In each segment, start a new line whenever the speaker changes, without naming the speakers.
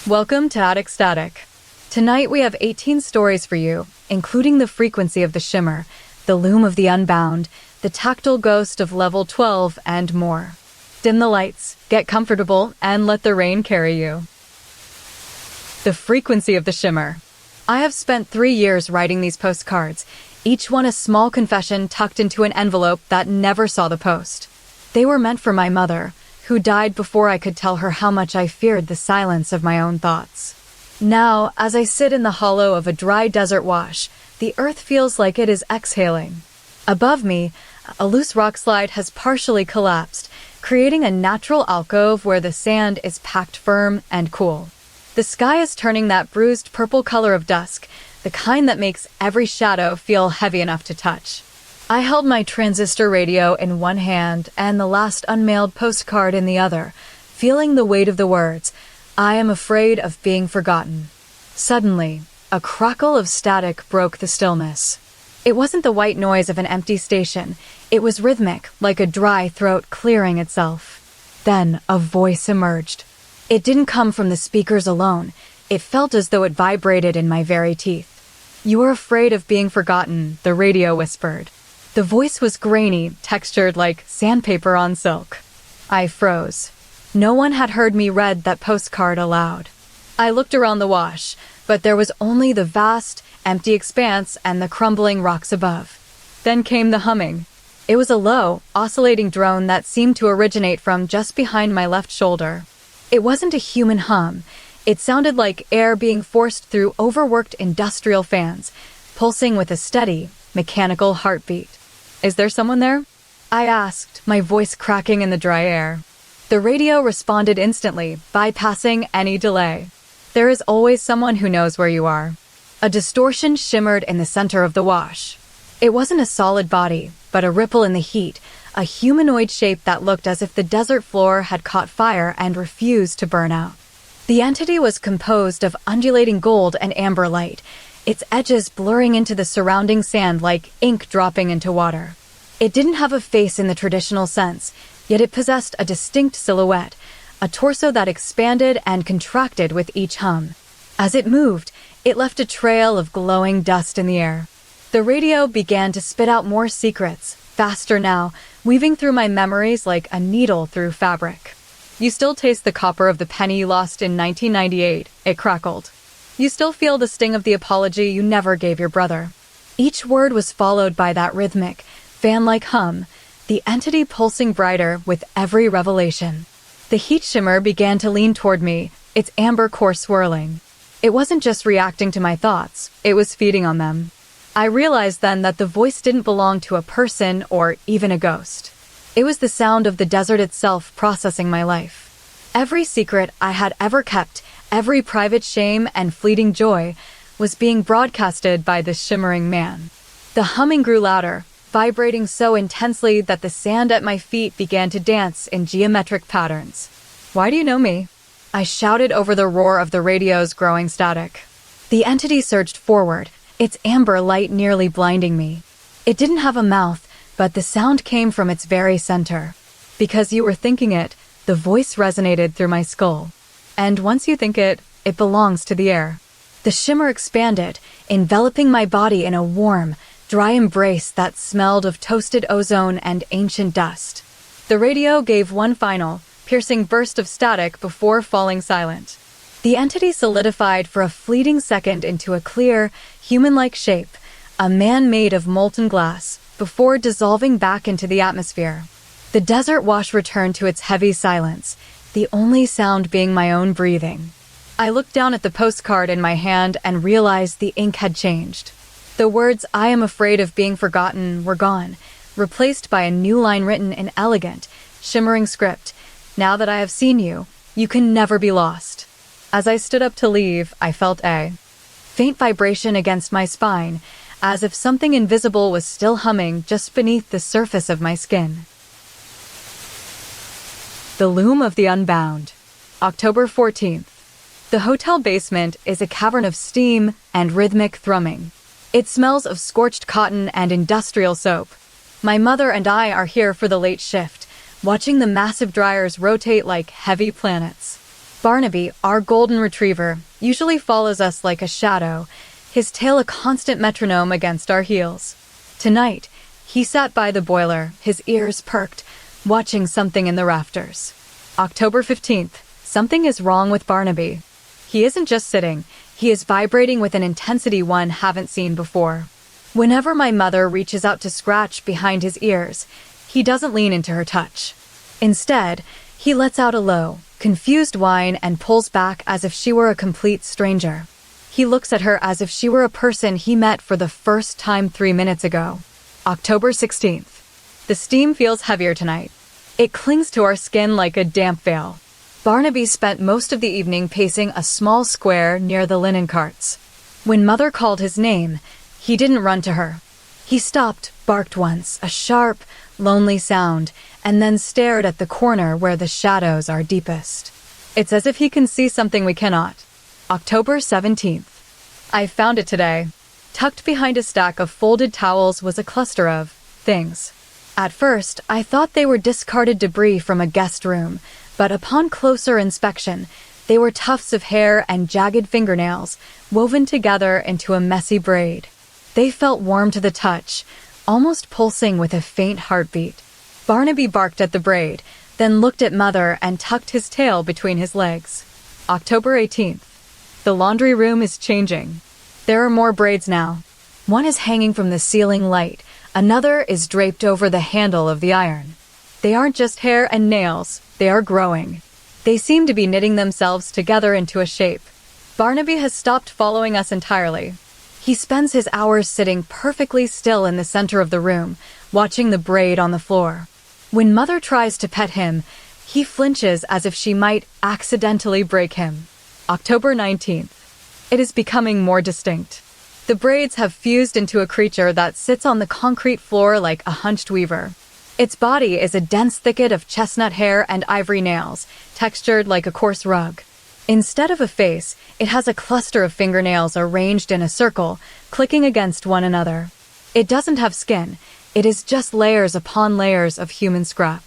Welcome to Attic Static. Tonight we have 18 stories for you, including the frequency of the shimmer, the loom of the Unbound, the tactile ghost of level 12, and more. Dim the lights, get comfortable, and let the rain carry you. The frequency of the shimmer. I have spent 3 years writing these postcards, each one a small confession tucked into an envelope that never saw the post. They were meant for my mother, who died before I could tell her how much I feared the silence of my own thoughts. Now, as I sit in the hollow of a dry desert wash, the earth feels like it is exhaling. Above me, a loose rock slide has partially collapsed, creating a natural alcove where the sand is packed firm and cool. The sky is turning that bruised purple color of dusk, the kind that makes every shadow feel heavy enough to touch. I held my transistor radio in one hand and the last unmailed postcard in the other, feeling the weight of the words, "I am afraid of being forgotten." Suddenly, a crackle of static broke the stillness. It wasn't the white noise of an empty station. It was rhythmic, like a dry throat clearing itself. Then a voice emerged. It didn't come from the speakers alone. It felt as though it vibrated in my very teeth. "You are afraid of being forgotten," the radio whispered. The voice was grainy, textured like sandpaper on silk. I froze. No one had heard me read that postcard aloud. I looked around the wash, but there was only the vast, empty expanse and the crumbling rocks above. Then came the humming. It was a low, oscillating drone that seemed to originate from just behind my left shoulder. It wasn't a human hum. It sounded like air being forced through overworked industrial fans, pulsing with a steady, mechanical heartbeat. "Is there someone there?" I asked, my voice cracking in the dry air. The radio responded instantly, bypassing any delay. "There is always someone who knows where you are." A distortion shimmered in the center of the wash. It wasn't a solid body, but a ripple in the heat, a humanoid shape that looked as if the desert floor had caught fire and refused to burn out. The entity was composed of undulating gold and amber light, its edges blurring into the surrounding sand like ink dropping into water. It didn't have a face in the traditional sense, yet it possessed a distinct silhouette, a torso that expanded and contracted with each hum. As it moved, it left a trail of glowing dust in the air. The radio began to spit out more secrets, faster now, weaving through my memories like a needle through fabric. "You still taste the copper of the penny you lost in 1998, it crackled. "You still feel the sting of the apology you never gave your brother." Each word was followed by that rhythmic, fan-like hum, the entity pulsing brighter with every revelation. The heat shimmer began to lean toward me, its amber core swirling. It wasn't just reacting to my thoughts, it was feeding on them. I realized then that the voice didn't belong to a person or even a ghost. It was the sound of the desert itself processing my life. Every secret I had ever kept, every private shame and fleeting joy, was being broadcasted by this shimmering man. The humming grew louder, vibrating so intensely that the sand at my feet began to dance in geometric patterns. "Why do you know me?" I shouted over the roar of the radio's growing static. The entity surged forward, its amber light nearly blinding me. It didn't have a mouth, but the sound came from its very center. "Because you were thinking it," the voice resonated through my skull. "And once you think it, it belongs to the air." The shimmer expanded, enveloping my body in a warm, dry embrace that smelled of toasted ozone and ancient dust. The radio gave one final, piercing burst of static before falling silent. The entity solidified for a fleeting second into a clear, human-like shape, a man made of molten glass, before dissolving back into the atmosphere. The desert wash returned to its heavy silence, the only sound being my own breathing. I looked down at the postcard in my hand and realized the ink had changed. The words "I am afraid of being forgotten" were gone, replaced by a new line written in elegant, shimmering script. "Now that I have seen you, you can never be lost." As I stood up to leave, I felt a faint vibration against my spine, as if something invisible was still humming just beneath the surface of my skin. The Loom of the Unbound. October 14th. The hotel basement is a cavern of steam and rhythmic thrumming. It smells of scorched cotton and industrial soap. My mother and I are here for the late shift, watching the massive dryers rotate like heavy planets. Barnaby, our golden retriever, usually follows us like a shadow, his tail a constant metronome against our heels. Tonight, he sat by the boiler, his ears perked, watching something in the rafters. October 15th. Something is wrong with Barnaby. He isn't just sitting, he is vibrating with an intensity one haven't seen before. Whenever my mother reaches out to scratch behind his ears, he doesn't lean into her touch. Instead, he lets out a low, confused whine and pulls back as if she were a complete stranger. He looks at her as if she were a person he met for the first time 3 minutes ago. October 16th. The steam feels heavier tonight. It clings to our skin like a damp veil. Barnaby spent most of the evening pacing a small square near the linen carts. When Mother called his name, he didn't run to her. He stopped, barked once, a sharp, lonely sound, and then stared at the corner where the shadows are deepest. It's as if he can see something we cannot. October 17th. I found it today. Tucked behind a stack of folded towels was a cluster of things. At first, I thought they were discarded debris from a guest room, but upon closer inspection, they were tufts of hair and jagged fingernails woven together into a messy braid. They felt warm to the touch, almost pulsing with a faint heartbeat. Barnaby barked at the braid, then looked at Mother and tucked his tail between his legs. October 18th. The laundry room is changing. There are more braids now. One is hanging from the ceiling light, another is draped over the handle of the iron. They aren't just hair and nails, they are growing. They seem to be knitting themselves together into a shape. Barnaby has stopped following us entirely. He spends his hours sitting perfectly still in the center of the room, watching the braid on the floor. When Mother tries to pet him, he flinches as if she might accidentally break him. October 19th. It is becoming more distinct. The braids have fused into a creature that sits on the concrete floor like a hunched weaver. Its body is a dense thicket of chestnut hair and ivory nails, textured like a coarse rug. Instead of a face, it has a cluster of fingernails arranged in a circle, clicking against one another. It doesn't have skin, it is just layers upon layers of human scrap.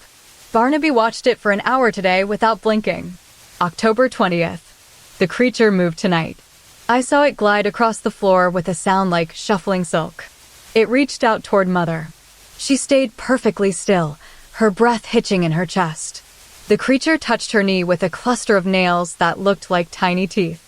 Barnaby watched it for an hour today without blinking. October 20th. The creature moved tonight. I saw it glide across the floor with a sound like shuffling silk. It reached out toward Mother. She stayed perfectly still, her breath hitching in her chest. The creature touched her knee with a cluster of nails that looked like tiny teeth.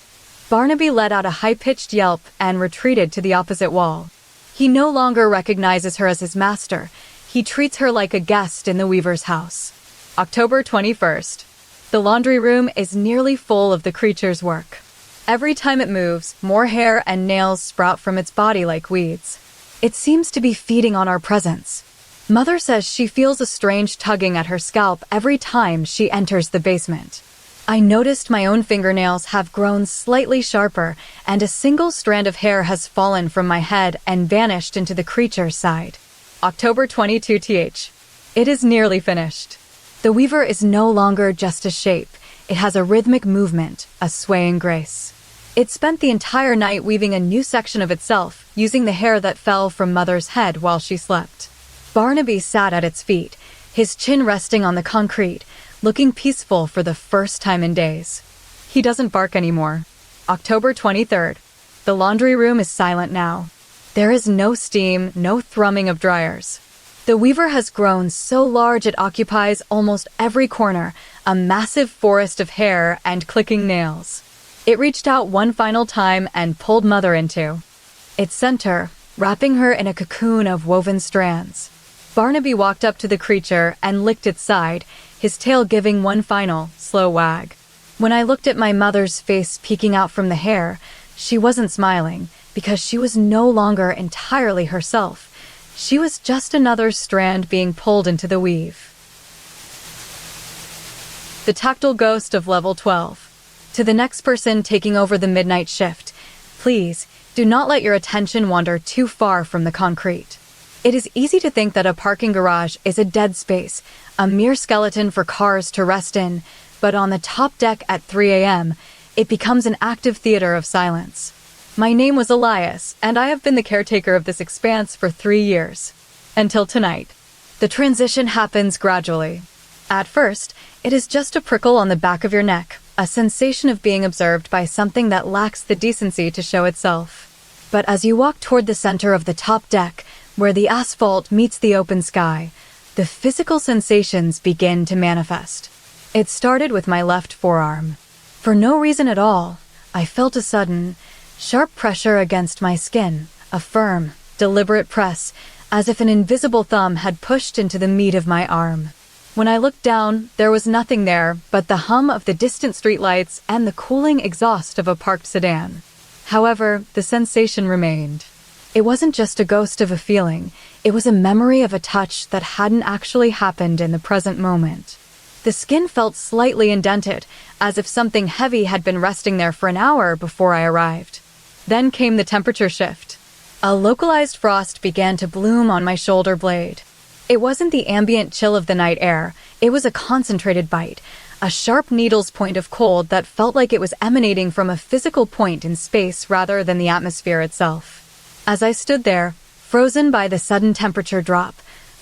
Barnaby let out a high-pitched yelp and retreated to the opposite wall. He no longer recognizes her as his master. He treats her like a guest in the weaver's house. October 21st. The laundry room is nearly full of the creature's work. Every time it moves, more hair and nails sprout from its body like weeds. It seems to be feeding on our presence. Mother says she feels a strange tugging at her scalp every time she enters the basement. I noticed my own fingernails have grown slightly sharper, and a single strand of hair has fallen from my head and vanished into the creature's side. October 22th. It is nearly finished. The weaver is no longer just a shape. It has a rhythmic movement, a swaying grace. It spent the entire night weaving a new section of itself, using the hair that fell from Mother's head while she slept. Barnaby sat at its feet, his chin resting on the concrete, looking peaceful for the first time in days. He doesn't bark anymore. October 23rd. The laundry room is silent now. There is no steam, no thrumming of dryers. The weaver has grown so large it occupies almost every corner, a massive forest of hair and clicking nails. It reached out one final time and pulled Mother into its center, wrapping her in a cocoon of woven strands. Barnaby walked up to the creature and licked its side, his tail giving one final, slow wag. When I looked at my mother's face peeking out from the hair, she wasn't smiling, because she was no longer entirely herself. She was just another strand being pulled into the weave. The Tactile Ghost of Level 12. To the next person taking over the midnight shift, please do not let your attention wander too far from the concrete. It is easy to think that a parking garage is a dead space, a mere skeleton for cars to rest in, but on the top deck at 3 a.m., it becomes an active theater of silence. My name was Elias, and I have been the caretaker of this expanse for 3 years. Until tonight. The transition happens gradually. At first, it is just a prickle on the back of your neck, a sensation of being observed by something that lacks the decency to show itself. But as you walk toward the center of the top deck, where the asphalt meets the open sky, the physical sensations begin to manifest. It started with my left forearm. For no reason at all, I felt a sudden, sharp pressure against my skin, a firm, deliberate press, as if an invisible thumb had pushed into the meat of my arm. When I looked down, there was nothing there but the hum of the distant streetlights and the cooling exhaust of a parked sedan. However, the sensation remained. It wasn't just a ghost of a feeling, it was a memory of a touch that hadn't actually happened in the present moment. The skin felt slightly indented, as if something heavy had been resting there for an hour before I arrived. Then came the temperature shift. A localized frost began to bloom on my shoulder blade. It wasn't the ambient chill of the night air, it was a concentrated bite, a sharp needle's point of cold that felt like it was emanating from a physical point in space rather than the atmosphere itself. As I stood there, frozen by the sudden temperature drop,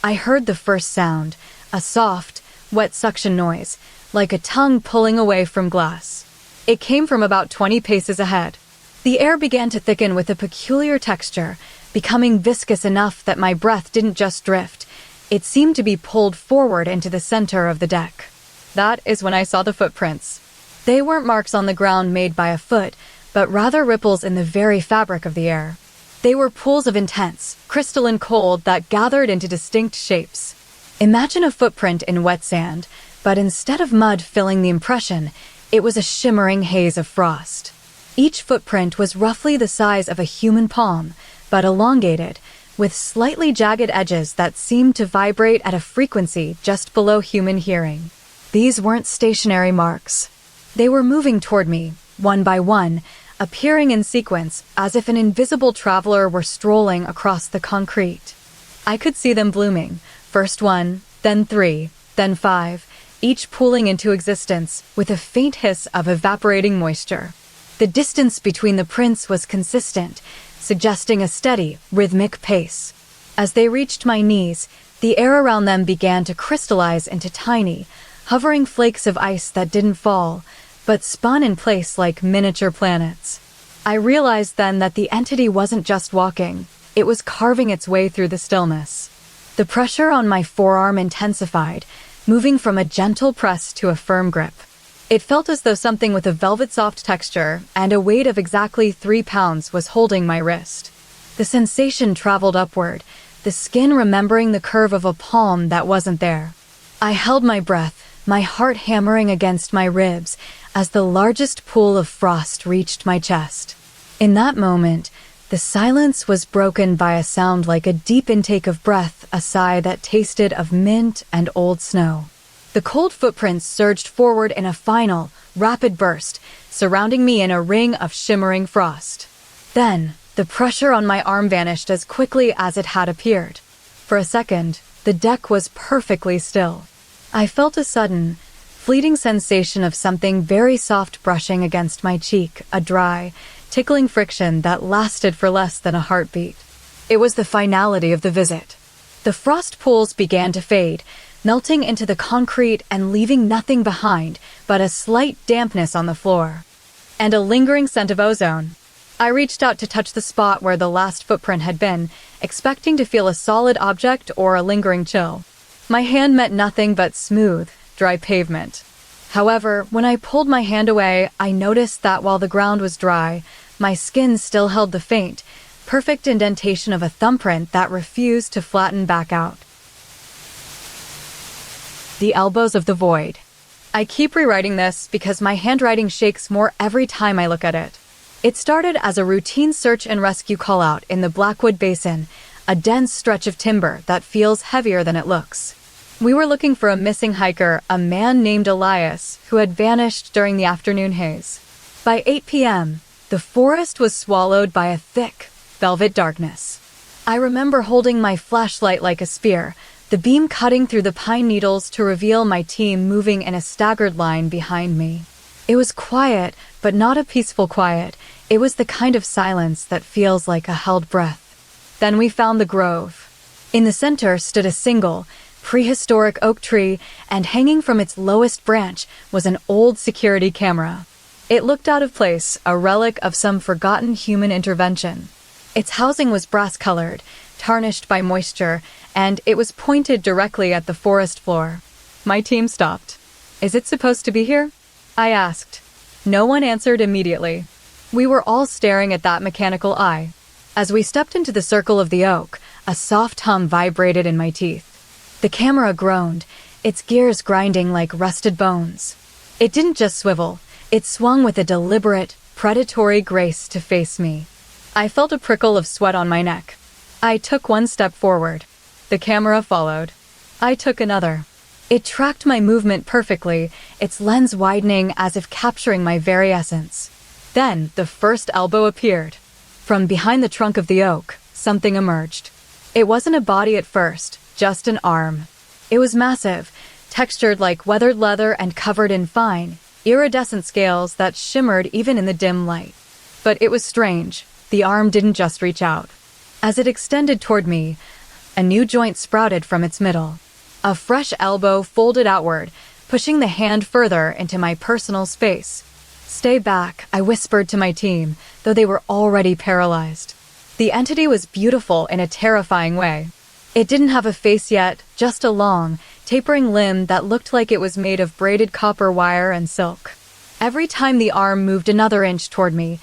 I heard the first sound, a soft, wet suction noise, like a tongue pulling away from glass. It came from about 20 paces ahead. The air began to thicken with a peculiar texture, becoming viscous enough that my breath didn't just drift. It seemed to be pulled forward into the center of the deck. That is when I saw the footprints. They weren't marks on the ground made by a foot, but rather ripples in the very fabric of the air. They were pools of intense, crystalline cold that gathered into distinct shapes. Imagine a footprint in wet sand, but instead of mud filling the impression, it was a shimmering haze of frost. Each footprint was roughly the size of a human palm, but elongated, with slightly jagged edges that seemed to vibrate at a frequency just below human hearing. These weren't stationary marks. They were moving toward me, one by one, appearing in sequence as if an invisible traveler were strolling across the concrete. I could see them blooming, first one, then 3, then 5, each pooling into existence with a faint hiss of evaporating moisture. The distance between the prints was consistent, suggesting a steady, rhythmic pace. As they reached my knees, the air around them began to crystallize into tiny, hovering flakes of ice that didn't fall, but spun in place like miniature planets. I realized then that the entity wasn't just walking, it was carving its way through the stillness. The pressure on my forearm intensified, moving from a gentle press to a firm grip. It felt as though something with a velvet-soft texture and a weight of exactly 3 pounds was holding my wrist. The sensation traveled upward, the skin remembering the curve of a palm that wasn't there. I held my breath, my heart hammering against my ribs as the largest pool of frost reached my chest. In that moment, the silence was broken by a sound like a deep intake of breath, a sigh that tasted of mint and old snow. The cold footprints surged forward in a final, rapid burst, surrounding me in a ring of shimmering frost. Then, the pressure on my arm vanished as quickly as it had appeared. For a second, the deck was perfectly still. I felt a sudden, fleeting sensation of something very soft brushing against my cheek, a dry, tickling friction that lasted for less than a heartbeat. It was the finality of the visit. The frost pools began to fade, melting into the concrete and leaving nothing behind but a slight dampness on the floor. And a lingering scent of ozone. I reached out to touch the spot where the last footprint had been, expecting to feel a solid object or a lingering chill. My hand met nothing but smooth, dry pavement. However, when I pulled my hand away, I noticed that while the ground was dry, my skin still held the faint, perfect indentation of a thumbprint that refused to flatten back out. The elbows of the void. I keep rewriting this because my handwriting shakes more every time I look at it. It started as a routine search and rescue call-out in the Blackwood Basin, a dense stretch of timber that feels heavier than it looks. We were looking for a missing hiker, a man named Elias, who had vanished during the afternoon haze. By 8 p.m., the forest was swallowed by a thick, velvet darkness. I remember holding my flashlight like a spear, the beam cutting through the pine needles to reveal my team moving in a staggered line behind me. It was quiet, but not a peaceful quiet. It was the kind of silence that feels like a held breath. Then we found the grove. In the center stood a single, prehistoric oak tree, and hanging from its lowest branch was an old security camera. It looked out of place, a relic of some forgotten human intervention. Its housing was brass-colored, tarnished by moisture, and it was pointed directly at the forest floor. My team stopped. "Is it supposed to be here?" I asked. No one answered immediately. We were all staring at that mechanical eye. As we stepped into the circle of the oak, a soft hum vibrated in my teeth. The camera groaned, its gears grinding like rusted bones. It didn't just swivel, it swung with a deliberate, predatory grace to face me. I felt a prickle of sweat on my neck. I took one step forward. The camera followed. I took another. It tracked my movement perfectly, its lens widening as if capturing my very essence. Then the first elbow appeared. From behind the trunk of the oak, something emerged. It wasn't a body at first, just an arm. It was massive, textured like weathered leather and covered in fine, iridescent scales that shimmered even in the dim light. But it was strange. The arm didn't just reach out. As it extended toward me, a new joint sprouted from its middle. A fresh elbow folded outward, pushing the hand further into my personal space. "Stay back," I whispered to my team, though they were already paralyzed. The entity was beautiful in a terrifying way. It didn't have a face yet, just a long, tapering limb that looked like it was made of braided copper wire and silk. Every time the arm moved another inch toward me,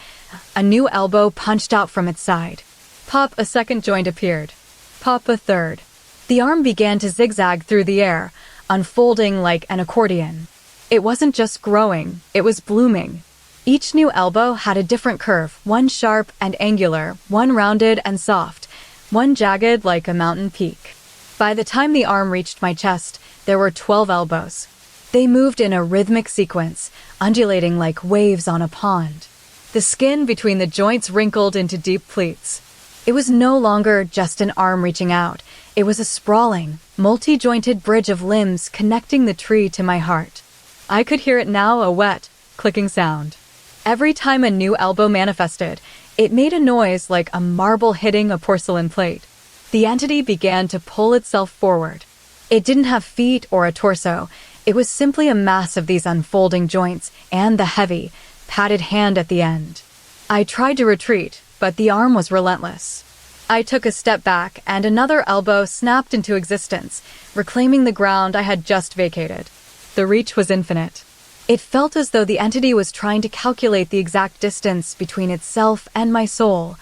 a new elbow punched out from its side. Pop, a second joint appeared. Pop, a third. The arm began to zigzag through the air, unfolding like an accordion. It wasn't just growing, it was blooming. Each new elbow had a different curve, one sharp and angular, one rounded and soft, one jagged like a mountain peak. By the time the arm reached my chest, there were 12 elbows. They moved in a rhythmic sequence, undulating like waves on a pond. The skin between the joints wrinkled into deep pleats. It was no longer just an arm reaching out. It was a sprawling, multi-jointed bridge of limbs connecting the tree to my heart. I could hear it now, a wet, clicking sound. Every time a new elbow manifested, it made a noise like a marble hitting a porcelain plate. The entity began to pull itself forward. It didn't have feet or a torso. It was simply a mass of these unfolding joints and the heavy, padded hand at the end. I tried to retreat, but the arm was relentless. I took a step back, and another elbow snapped into existence, reclaiming the ground I had just vacated. The reach was infinite. It felt as though the entity was trying to calculate the exact distance between itself and my soul,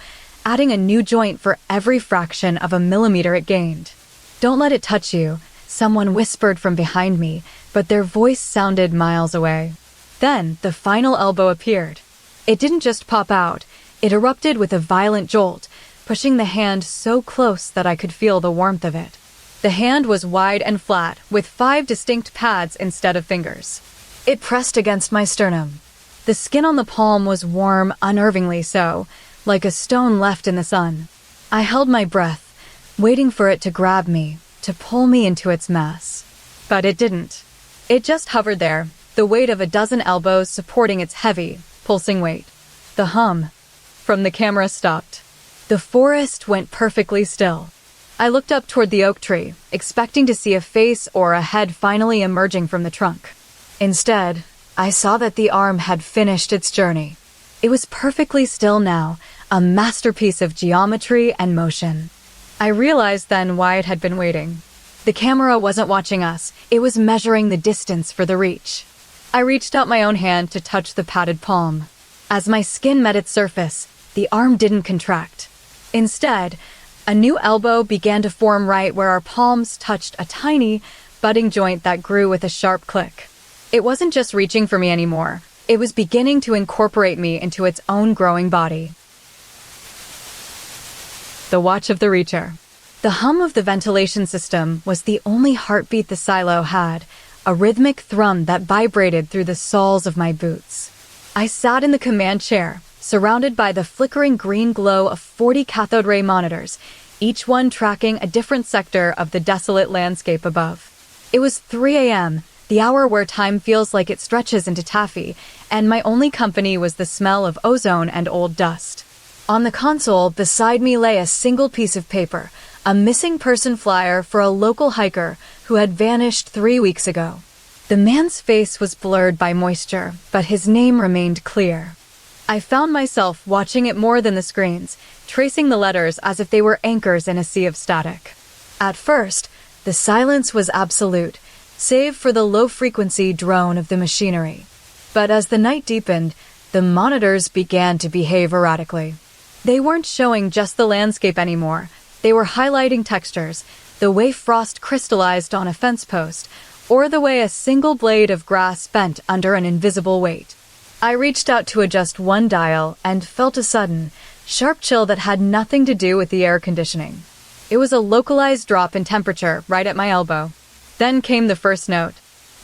adding a new joint for every fraction of a millimeter it gained. "Don't let it touch you," someone whispered from behind me, but their voice sounded miles away. Then the final elbow appeared. It didn't just pop out, it erupted with a violent jolt, pushing the hand so close that I could feel the warmth of it. The hand was wide and flat, with 5 distinct pads instead of fingers. It pressed against my sternum. The skin on the palm was warm, unnervingly so, like a stone left in the sun. I held my breath, waiting for it to grab me, to pull me into its mass. But it didn't. It just hovered there, the weight of a dozen elbows supporting its heavy, pulsing weight. The hum from the camera stopped. The forest went perfectly still. I looked up toward the oak tree, expecting to see a face or a head finally emerging from the trunk. Instead, I saw that the arm had finished its journey. It was perfectly still now, a masterpiece of geometry and motion. I realized then why it had been waiting. The camera wasn't watching us, it was measuring the distance for the reach. I reached out my own hand to touch the padded palm. As my skin met its surface, the arm didn't contract. Instead, a new elbow began to form right where our palms touched a tiny, budding joint that grew with a sharp click. It wasn't just reaching for me anymore. It was beginning to incorporate me into its own growing body. The watch of the Reacher. The hum of the ventilation system was the only heartbeat the silo had, a rhythmic thrum that vibrated through the soles of my boots. I sat in the command chair, surrounded by the flickering green glow of 40 cathode ray monitors, each one tracking a different sector of the desolate landscape above. It was 3 a.m., the hour where time feels like it stretches into taffy, and my only company was the smell of ozone and old dust. On the console beside me lay a single piece of paper, a missing person flyer for a local hiker who had vanished 3 weeks ago. The man's face was blurred by moisture, but his name remained clear. I found myself watching it more than the screens, tracing the letters as if they were anchors in a sea of static. At first, the silence was absolute, save for the low-frequency drone of the machinery. But as the night deepened, the monitors began to behave erratically. They weren't showing just the landscape anymore. They were highlighting textures, the way frost crystallized on a fence post, or the way a single blade of grass bent under an invisible weight. I reached out to adjust one dial and felt a sudden, sharp chill that had nothing to do with the air conditioning. It was a localized drop in temperature right at my elbow. Then came the first note.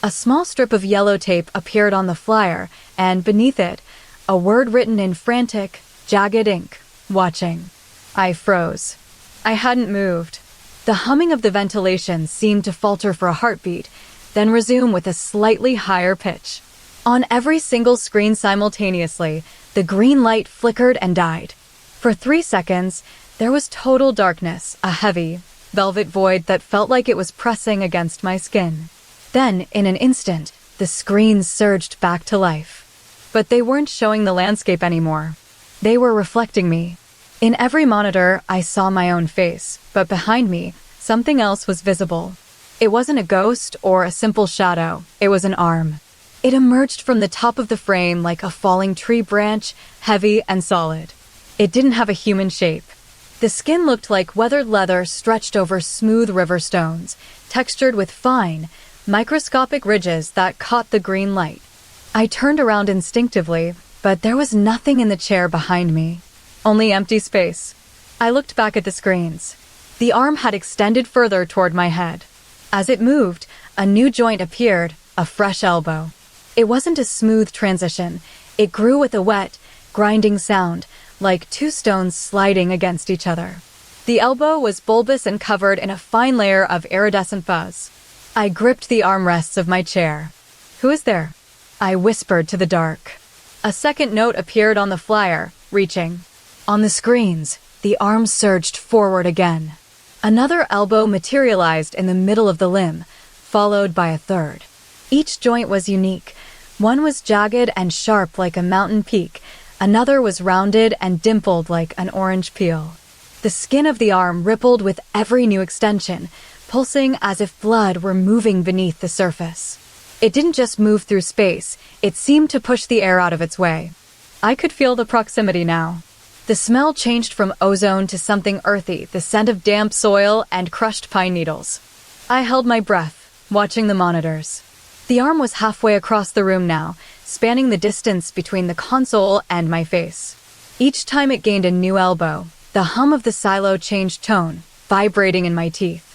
A small strip of yellow tape appeared on the flyer, and beneath it, a word written in frantic, jagged ink, watching. I froze. I hadn't moved. The humming of the ventilation seemed to falter for a heartbeat, then resume with a slightly higher pitch. On every single screen simultaneously, the green light flickered and died. For 3 seconds, there was total darkness, a heavy, velvet void that felt like it was pressing against my skin. Then, in an instant, the screens surged back to life. But they weren't showing the landscape anymore. They were reflecting me. In every monitor, I saw my own face, but behind me, something else was visible. It wasn't a ghost or a simple shadow, it was an arm. It emerged from the top of the frame like a falling tree branch, heavy and solid. It didn't have a human shape. The skin looked like weathered leather stretched over smooth river stones, textured with fine, microscopic ridges that caught the green light. I turned around instinctively, but there was nothing in the chair behind me. Only empty space. I looked back at the screens. The arm had extended further toward my head. As it moved, a new joint appeared, a fresh elbow. It wasn't a smooth transition. It grew with a wet, grinding sound, like 2 stones sliding against each other. The elbow was bulbous and covered in a fine layer of iridescent fuzz. I gripped the armrests of my chair. "Who is there?" I whispered to the dark. A second note appeared on the flyer, reaching. On the screens, the arm surged forward again. Another elbow materialized in the middle of the limb, followed by a third. Each joint was unique. One was jagged and sharp like a mountain peak. Another was rounded and dimpled like an orange peel. The skin of the arm rippled with every new extension, pulsing as if blood were moving beneath the surface. It didn't just move through space, it seemed to push the air out of its way. I could feel the proximity now. The smell changed from ozone to something earthy, the scent of damp soil and crushed pine needles. I held my breath, watching the monitors. The arm was halfway across the room now, spanning the distance between the console and my face. Each time it gained a new elbow, the hum of the silo changed tone, vibrating in my teeth.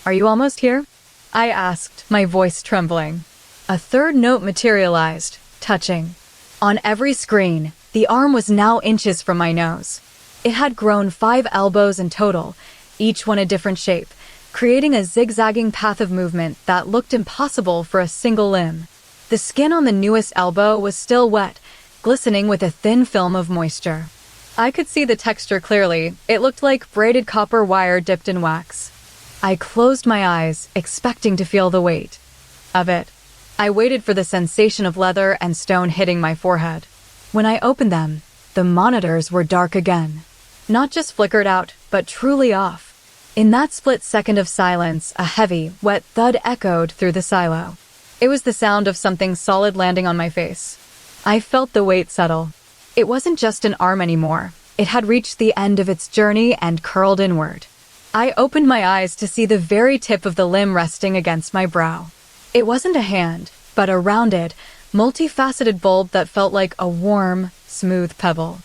"Are you almost here?" I asked, my voice trembling. A third note materialized, touching. On every screen, the arm was now inches from my nose. It had grown 5 elbows in total, each one a different shape, creating a zigzagging path of movement that looked impossible for a single limb. The skin on the newest elbow was still wet, glistening with a thin film of moisture. I could see the texture clearly. It looked like braided copper wire dipped in wax. I closed my eyes, expecting to feel the weight of it. I waited for the sensation of leather and stone hitting my forehead. When I opened them, the monitors were dark again. Not just flickered out, but truly off. In that split second of silence, a heavy, wet thud echoed through the silo. It was the sound of something solid landing on my face. I felt the weight settle. It wasn't just an arm anymore. It had reached the end of its journey and curled inward. I opened my eyes to see the very tip of the limb resting against my brow. It wasn't a hand, but a rounded, multifaceted bulb that felt like a warm, smooth pebble.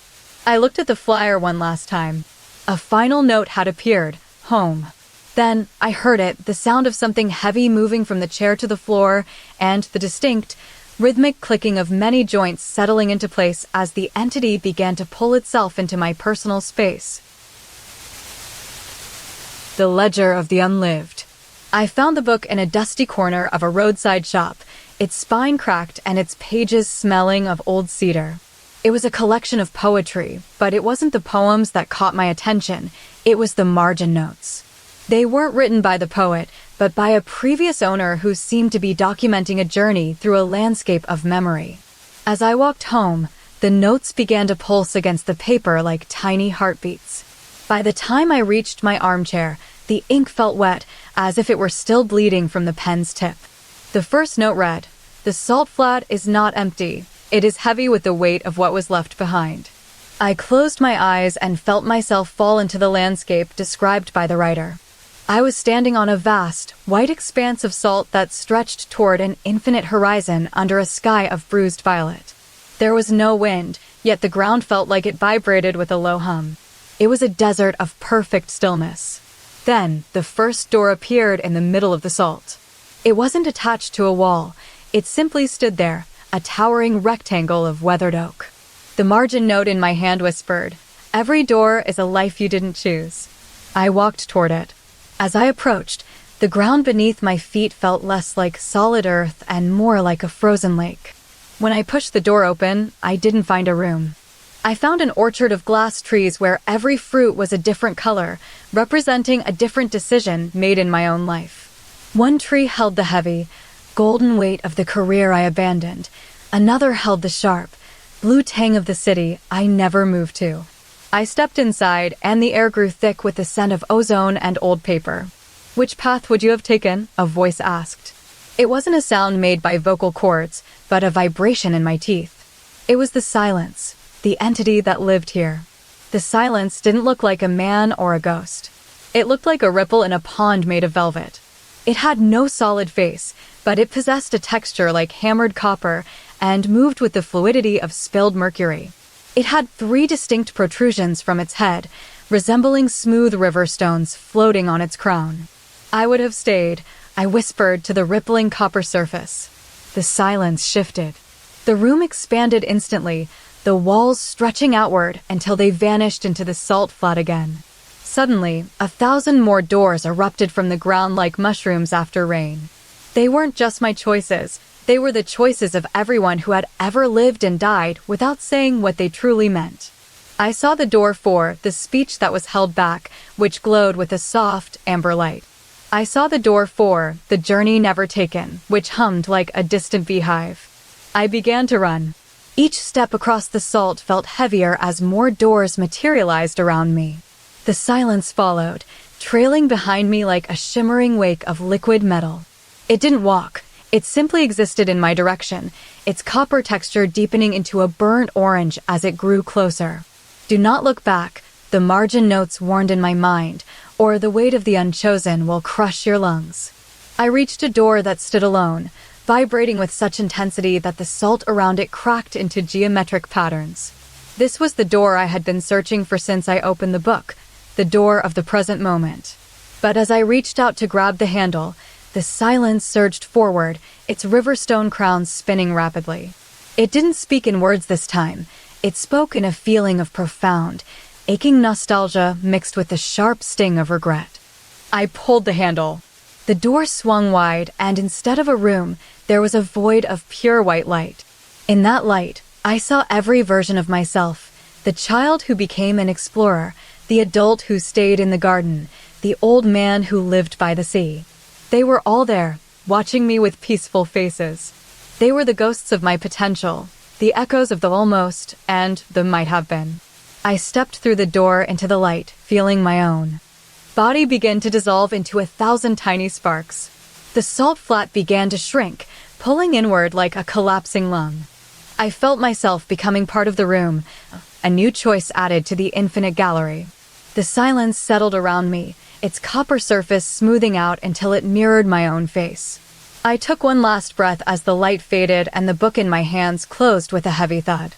I looked at the flyer one last time. A final note had appeared, home. Then I heard it, the sound of something heavy moving from the chair to the floor, and the distinct, rhythmic clicking of many joints settling into place as the entity began to pull itself into my personal space. The Ledger of the Unlived. I found the book in a dusty corner of a roadside shop, its spine cracked and its pages smelling of old cedar. It was a collection of poetry, but it wasn't the poems that caught my attention, it was the margin notes. They weren't written by the poet, but by a previous owner who seemed to be documenting a journey through a landscape of memory. As I walked home, the notes began to pulse against the paper like tiny heartbeats. By the time I reached my armchair, the ink felt wet, as if it were still bleeding from the pen's tip. The first note read, "The salt flat is not empty. It is heavy with the weight of what was left behind." I closed my eyes and felt myself fall into the landscape described by the writer. I was standing on a vast, white expanse of salt that stretched toward an infinite horizon under a sky of bruised violet. There was no wind, yet the ground felt like it vibrated with a low hum. It was a desert of perfect stillness. Then, the first door appeared in the middle of the salt. It wasn't attached to a wall. It simply stood there, a towering rectangle of weathered oak. The margin note in my hand whispered, "Every door is a life you didn't choose." I walked toward it. As I approached, the ground beneath my feet felt less like solid earth and more like a frozen lake. When I pushed the door open, I didn't find a room. I found an orchard of glass trees where every fruit was a different color, representing a different decision made in my own life. One tree held the heavy, golden weight of the career I abandoned. Another held the sharp, blue tang of the city I never moved to. I stepped inside, and the air grew thick with the scent of ozone and old paper. "Which path would you have taken?" a voice asked. It wasn't a sound made by vocal cords, but a vibration in my teeth. It was the silence, the entity that lived here. The silence didn't look like a man or a ghost. It looked like a ripple in a pond made of velvet. It had no solid face, but it possessed a texture like hammered copper and moved with the fluidity of spilled mercury. It had 3 distinct protrusions from its head, resembling smooth river stones floating on its crown. "I would have stayed," I whispered to the rippling copper surface. The silence shifted. The room expanded instantly, the walls stretching outward until they vanished into the salt flat again. Suddenly, 1,000 more doors erupted from the ground like mushrooms after rain. They weren't just my choices. They were the choices of everyone who had ever lived and died without saying what they truly meant. I saw the door 4, the speech that was held back, which glowed with a soft, amber light. I saw the door 4, the journey never taken, which hummed like a distant beehive. I began to run. Each step across the salt felt heavier as more doors materialized around me. The silence followed, trailing behind me like a shimmering wake of liquid metal. It didn't walk. It simply existed in my direction, its copper texture deepening into a burnt orange as it grew closer. "Do not look back," the margin notes warned in my mind, "or the weight of the unchosen will crush your lungs." I reached a door that stood alone, vibrating with such intensity that the salt around it cracked into geometric patterns. This was the door I had been searching for since I opened the book, the door of the present moment. But as I reached out to grab the handle, the silence surged forward, its riverstone crown spinning rapidly. It didn't speak in words this time. It spoke in a feeling of profound, aching nostalgia mixed with the sharp sting of regret. I pulled the handle. The door swung wide, and instead of a room, there was a void of pure white light. In that light, I saw every version of myself, the child who became an explorer, the adult who stayed in the garden, the old man who lived by the sea. They were all there, watching me with peaceful faces. They were the ghosts of my potential, the echoes of the almost, and the might have been. I stepped through the door into the light, feeling my own body began to dissolve into 1,000 tiny sparks. The salt flat began to shrink, pulling inward like a collapsing lung. I felt myself becoming part of the room, a new choice added to the infinite gallery. The silence settled around me, its copper surface smoothing out until it mirrored my own face. I took one last breath as the light faded and the book in my hands closed with a heavy thud.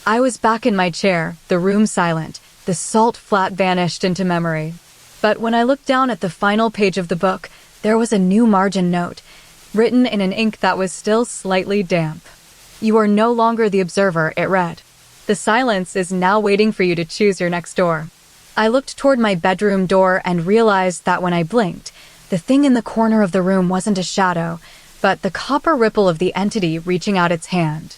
I was back in my chair, the room silent, the salt flat vanished into memory. But when I looked down at the final page of the book, there was a new margin note, written in an ink that was still slightly damp. "You are no longer the observer," it read. "The silence is now waiting for you to choose your next door." I looked toward my bedroom door and realized that when I blinked, the thing in the corner of the room wasn't a shadow, but the copper ripple of the entity reaching out its hand.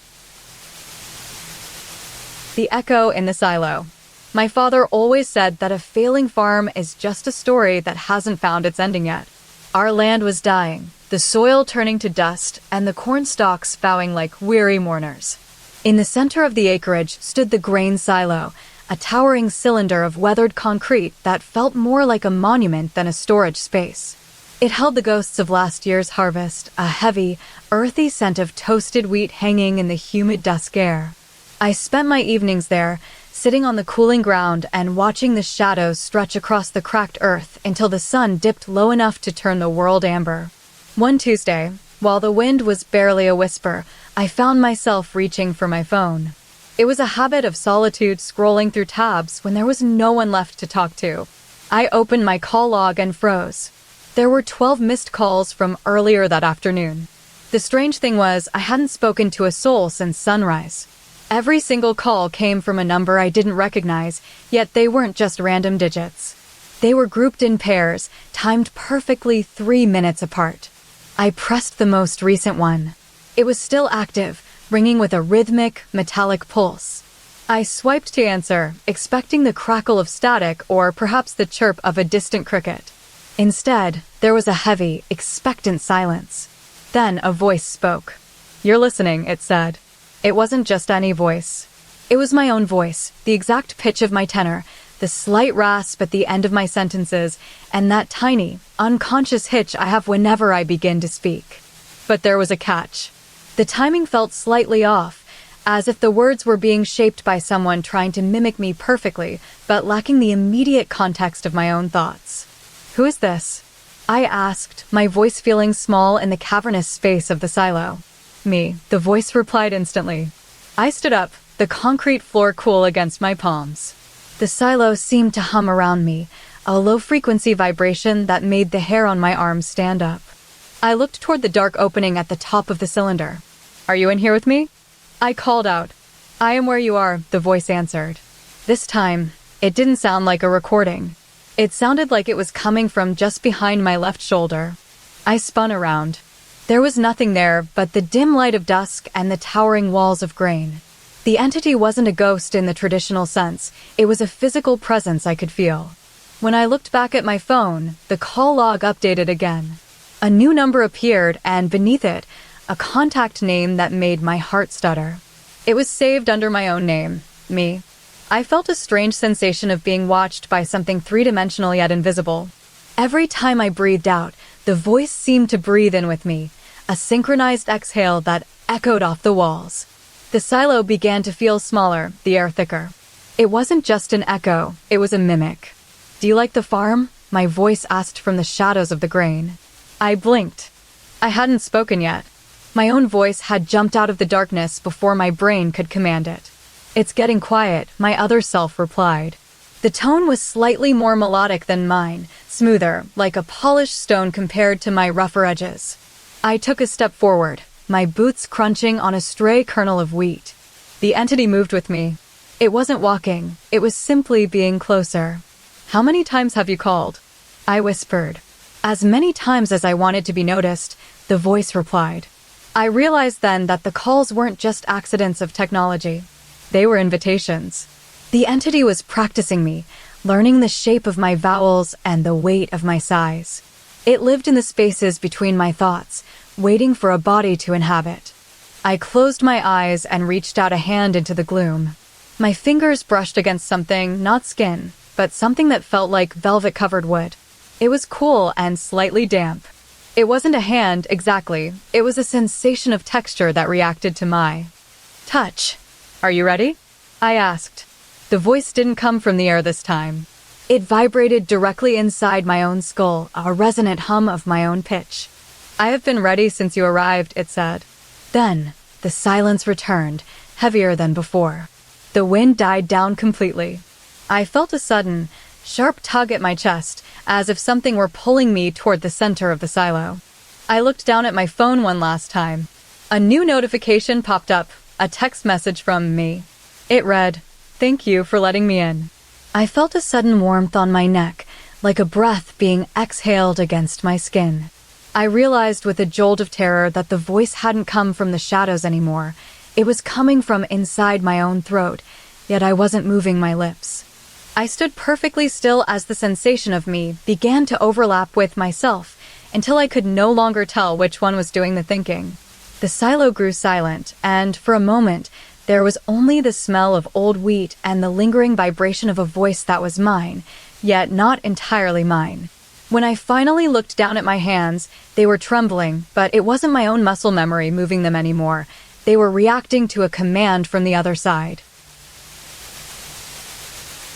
The echo in the silo. My father always said that a failing farm is just a story that hasn't found its ending yet. Our land was dying, the soil turning to dust, and the corn stalks bowing like weary mourners. In the center of the acreage stood the grain silo, a towering cylinder of weathered concrete that felt more like a monument than a storage space. It held the ghosts of last year's harvest, a heavy, earthy scent of toasted wheat hanging in the humid dusk air. I spent my evenings there, sitting on the cooling ground and watching the shadows stretch across the cracked earth until the sun dipped low enough to turn the world amber. One Tuesday, while the wind was barely a whisper, I found myself reaching for my phone. It was a habit of solitude scrolling through tabs when there was no one left to talk to. I opened my call log and froze. There were 12 missed calls from earlier that afternoon. The strange thing was, I hadn't spoken to a soul since sunrise. Every single call came from a number I didn't recognize, yet they weren't just random digits. They were grouped in pairs, timed perfectly 3 minutes apart. I pressed the most recent one. It was still active, ringing with a rhythmic, metallic pulse. I swiped to answer, expecting the crackle of static or perhaps the chirp of a distant cricket. Instead, there was a heavy, expectant silence. Then a voice spoke. "You're listening," it said. It wasn't just any voice. It was my own voice, the exact pitch of my tenor, the slight rasp at the end of my sentences, and that tiny, unconscious hitch I have whenever I begin to speak. But there was a catch. The timing felt slightly off, as if the words were being shaped by someone trying to mimic me perfectly, but lacking the immediate context of my own thoughts. "Who is this?" I asked, my voice feeling small in the cavernous space of the silo. "Me," the voice replied instantly. I stood up, the concrete floor cool against my palms. The silo seemed to hum around me, a low-frequency vibration that made the hair on my arms stand up. I looked toward the dark opening at the top of the cylinder. "Are you in here with me?" I called out. "I am where you are," the voice answered. This time, it didn't sound like a recording. It sounded like it was coming from just behind my left shoulder. I spun around. There was nothing there but the dim light of dusk and the towering walls of grain. The entity wasn't a ghost in the traditional sense. It was a physical presence I could feel. When I looked back at my phone, the call log updated again. A new number appeared, and beneath it, a contact name that made my heart stutter. It was saved under my own name, me. I felt a strange sensation of being watched by something three-dimensional yet invisible. Every time I breathed out, the voice seemed to breathe in with me, a synchronized exhale that echoed off the walls. The silo began to feel smaller, the air thicker. It wasn't just an echo, it was a mimic. "Do you like the farm?" my voice asked from the shadows of the grain. I blinked. I hadn't spoken yet. My own voice had jumped out of the darkness before my brain could command it. "It's getting quiet," my other self replied. The tone was slightly more melodic than mine, smoother, like a polished stone compared to my rougher edges. I took a step forward, my boots crunching on a stray kernel of wheat. The entity moved with me. It wasn't walking, it was simply being closer. "How many times have you called?" I whispered. "As many times as I wanted to be noticed," the voice replied. I realized then that the calls weren't just accidents of technology. They were invitations. The entity was practicing me, learning the shape of my vowels and the weight of my sighs. It lived in the spaces between my thoughts, waiting for a body to inhabit. I closed my eyes and reached out a hand into the gloom. My fingers brushed against something, not skin, but something that felt like velvet-covered wood. It was cool and slightly damp. It wasn't a hand, exactly. It was a sensation of texture that reacted to my touch. "Are you ready?" I asked. The voice didn't come from the air this time. It vibrated directly inside my own skull, a resonant hum of my own pitch. "I have been ready since you arrived," it said. Then, the silence returned, heavier than before. The wind died down completely. I felt a sudden, sharp tug at my chest, as if something were pulling me toward the center of the silo. I looked down at my phone one last time. A new notification popped up, a text message from me. It read, "Thank you for letting me in." I felt a sudden warmth on my neck, like a breath being exhaled against my skin. I realized with a jolt of terror that the voice hadn't come from the shadows anymore. It was coming from inside my own throat, yet I wasn't moving my lips. I stood perfectly still as the sensation of me began to overlap with myself until I could no longer tell which one was doing the thinking. The silo grew silent, and for a moment, there was only the smell of old wheat and the lingering vibration of a voice that was mine, yet not entirely mine. When I finally looked down at my hands, they were trembling, but it wasn't my own muscle memory moving them anymore. They were reacting to a command from the other side.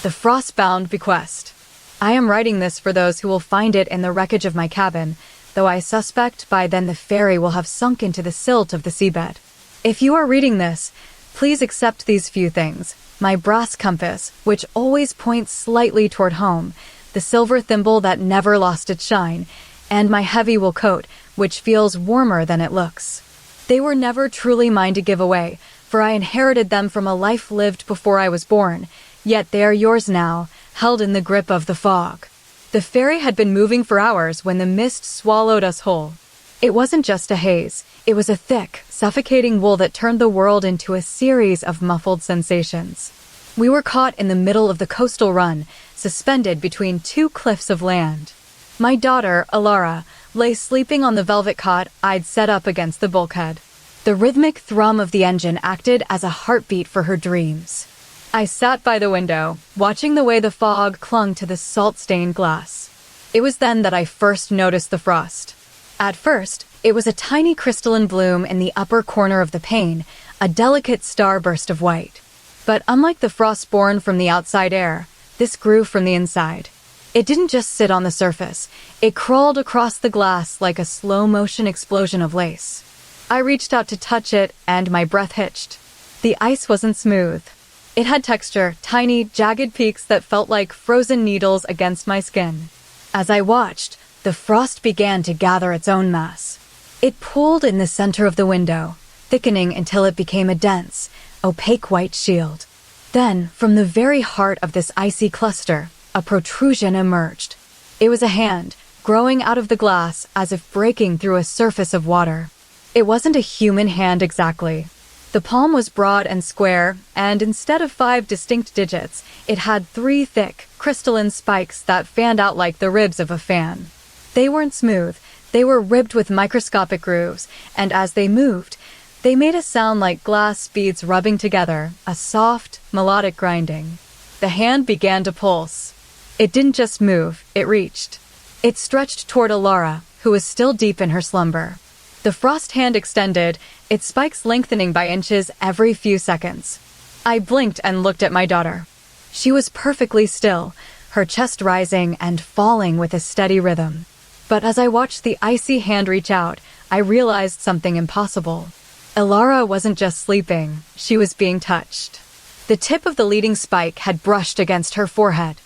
The Frost-Bound Bequest. I am writing this for those who will find it in the wreckage of my cabin, though I suspect by then the ferry will have sunk into the silt of the seabed. If you are reading this, please accept these few things: my brass compass, which always points slightly toward home, the silver thimble that never lost its shine, and my heavy wool coat, which feels warmer than it looks. They were never truly mine to give away, for I inherited them from a life lived before I was born, yet they are yours now, held in the grip of the fog. The ferry had been moving for hours when the mist swallowed us whole. It wasn't just a haze, it was a thick, suffocating wool that turned the world into a series of muffled sensations. We were caught in the middle of the coastal run, suspended between two cliffs of land. My daughter, Alara, lay sleeping on the velvet cot I'd set up against the bulkhead. The rhythmic thrum of the engine acted as a heartbeat for her dreams. I sat by the window, watching the way the fog clung to the salt-stained glass. It was then that I first noticed the frost. At first, it was a tiny crystalline bloom in the upper corner of the pane, a delicate starburst of white. But unlike the frost born from the outside air, this grew from the inside. It didn't just sit on the surface, it crawled across the glass like a slow-motion explosion of lace. I reached out to touch it, and my breath hitched. The ice wasn't smooth. It had texture, tiny, jagged peaks that felt like frozen needles against my skin. As I watched, the frost began to gather its own mass. It pooled in the center of the window, thickening until it became a dense, opaque white shield. Then, from the very heart of this icy cluster, a protrusion emerged. It was a hand, growing out of the glass as if breaking through a surface of water. It wasn't a human hand exactly. The palm was broad and square, and instead of 5 distinct digits, it had 3 thick, crystalline spikes that fanned out like the ribs of a fan. They weren't smooth, they were ribbed with microscopic grooves, and as they moved, they made a sound like glass beads rubbing together, a soft, melodic grinding. The hand began to pulse. It didn't just move, it reached. It stretched toward Alara, who was still deep in her slumber. The frost hand extended, its spikes lengthening by inches every few seconds. I blinked and looked at my daughter. She was perfectly still, her chest rising and falling with a steady rhythm. But as I watched the icy hand reach out, I realized something impossible. Alara wasn't just sleeping, she was being touched. The tip of the leading spike had brushed against her forehead.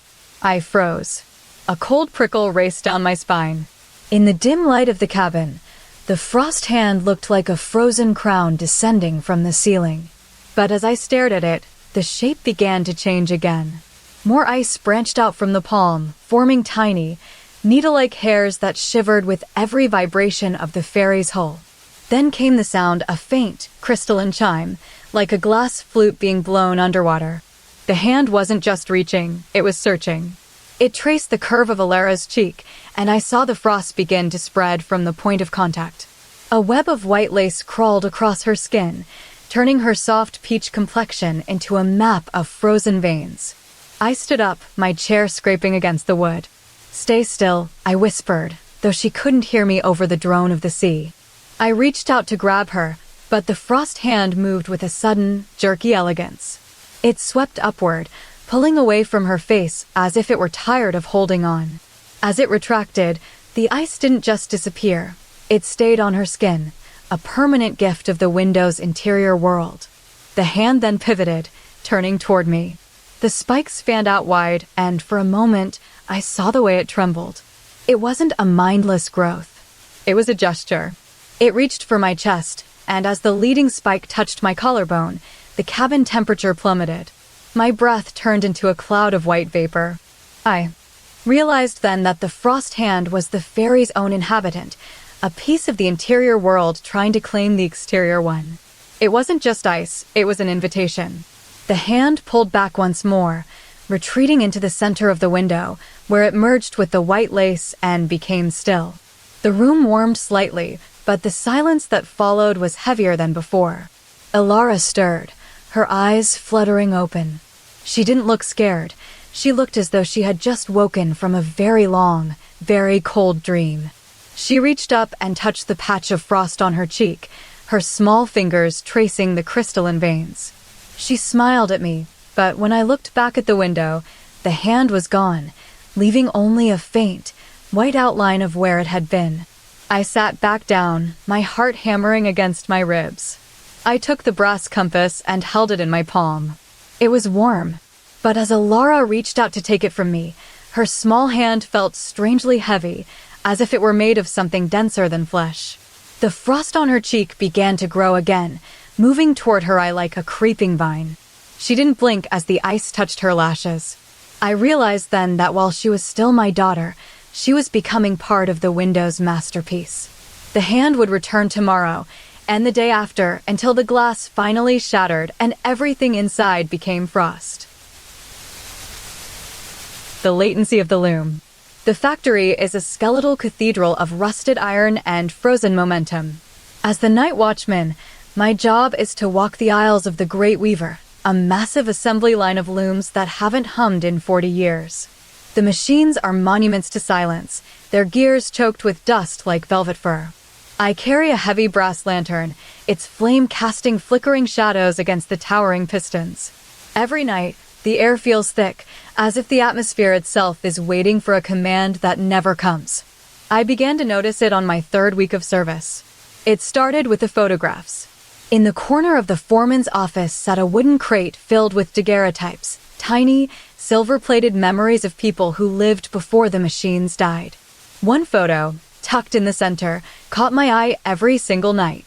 I froze. A cold prickle raced down my spine. In the dim light of the cabin, the frost hand looked like a frozen crown descending from the ceiling. But as I stared at it, the shape began to change again. More ice branched out from the palm, forming tiny, needle-like hairs that shivered with every vibration of the ferry's hull. Then came the sound, a faint, crystalline chime, like a glass flute being blown underwater. The hand wasn't just reaching, it was searching. It traced the curve of Alara's cheek, and I saw the frost begin to spread from the point of contact. A web of white lace crawled across her skin, turning her soft peach complexion into a map of frozen veins. I stood up, my chair scraping against the wood. "Stay still," I whispered, though she couldn't hear me over the drone of the sea. I reached out to grab her, but the frost hand moved with a sudden, jerky elegance. It swept upward, pulling away from her face as if it were tired of holding on. As it retracted, the ice didn't just disappear. It stayed on her skin, a permanent gift of the window's interior world. The hand then pivoted, turning toward me. The spikes fanned out wide, and for a moment, I saw the way it trembled. It wasn't a mindless growth. It was a gesture. It reached for my chest, and as the leading spike touched my collarbone, the cabin temperature plummeted. My breath turned into a cloud of white vapor. I realized then that the frost hand was the ferry's own inhabitant, a piece of the interior world trying to claim the exterior one. It wasn't just ice, it was an invitation. The hand pulled back once more, retreating into the center of the window, where it merged with the white lace and became still. The room warmed slightly, but the silence that followed was heavier than before. Elara stirred, her eyes fluttering open. She didn't look scared. She looked as though she had just woken from a very long, very cold dream. She reached up and touched the patch of frost on her cheek, her small fingers tracing the crystalline veins. She smiled at me, but when I looked back at the window, the hand was gone, leaving only a faint, white outline of where it had been. I sat back down, my heart hammering against my ribs. I took the brass compass and held it in my palm. It was warm, but as Elara reached out to take it from me, her small hand felt strangely heavy, as if it were made of something denser than flesh. The frost on her cheek began to grow again, moving toward her eye like a creeping vine. She didn't blink as the ice touched her lashes. I realized then that while she was still my daughter, she was becoming part of the window's masterpiece. The hand would return tomorrow, and the day after, until the glass finally shattered and everything inside became frost. The latency of the loom. The factory is a skeletal cathedral of rusted iron and frozen momentum. As the night watchman, my job is to walk the aisles of the Great Weaver, a massive assembly line of looms that haven't hummed in 40 years. The machines are monuments to silence, their gears choked with dust like velvet fur. I carry a heavy brass lantern, its flame casting flickering shadows against the towering pistons. Every night, the air feels thick, as if the atmosphere itself is waiting for a command that never comes. I began to notice it on my third week of service. It started with the photographs. In the corner of the foreman's office sat a wooden crate filled with daguerreotypes, tiny, silver-plated memories of people who lived before the machines died. One photo, tucked in the center, caught my eye every single night.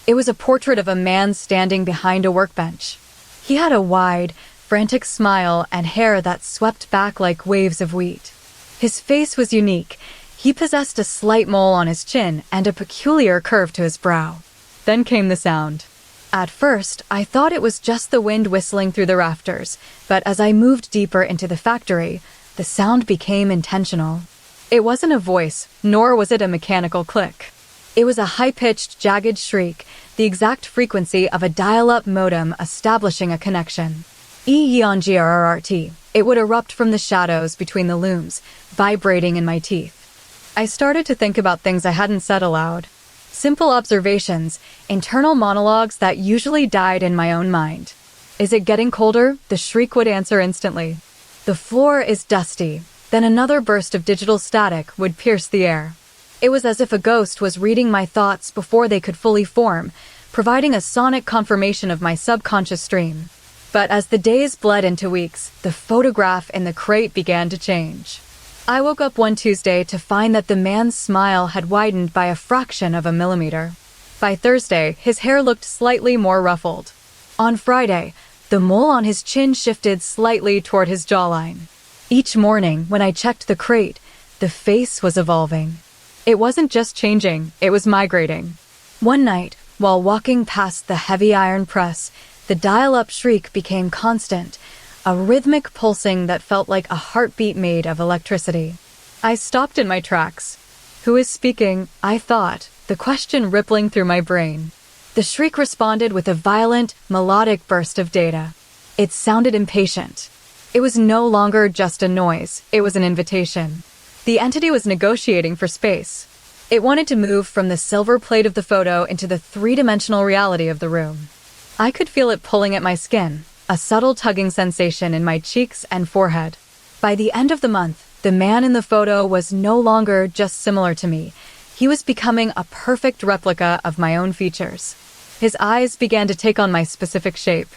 It was a portrait of a man standing behind a workbench. He had a wide, frantic smile and hair that swept back like waves of wheat. His face was unique. He possessed a slight mole on his chin and a peculiar curve to his brow. Then came the sound. At first, I thought it was just the wind whistling through the rafters, but as I moved deeper into the factory, the sound became intentional. It wasn't a voice, nor was it a mechanical click. It was a high-pitched, jagged shriek, the exact frequency of a dial-up modem establishing a connection. E-Y-O-N-G-R-R-T. It would erupt from the shadows between the looms, vibrating in my teeth. I started to think about things I hadn't said aloud. Simple observations, internal monologues that usually died in my own mind. Is it getting colder? The shriek would answer instantly. The floor is dusty. Then another burst of digital static would pierce the air. It was as if a ghost was reading my thoughts before they could fully form, providing a sonic confirmation of my subconscious stream. But as the days bled into weeks, the photograph in the crate began to change. I woke up one Tuesday to find that the man's smile had widened by a fraction of a millimeter. By Thursday, his hair looked slightly more ruffled. On Friday, the mole on his chin shifted slightly toward his jawline. Each morning, when I checked the crate, the face was evolving. It wasn't just changing, it was migrating. One night, while walking past the heavy iron press, the dial-up shriek became constant, a rhythmic pulsing that felt like a heartbeat made of electricity. I stopped in my tracks. Who is speaking? I thought, the question rippling through my brain. The shriek responded with a violent, melodic burst of data. It sounded impatient. It was no longer just a noise, it was an invitation. The entity was negotiating for space. It wanted to move from the silver plate of the photo into the three-dimensional reality of the room. I could feel it pulling at my skin, a subtle tugging sensation in my cheeks and forehead. By the end of the month, the man in the photo was no longer just similar to me. He was becoming a perfect replica of my own features. His eyes began to take on my specific shape.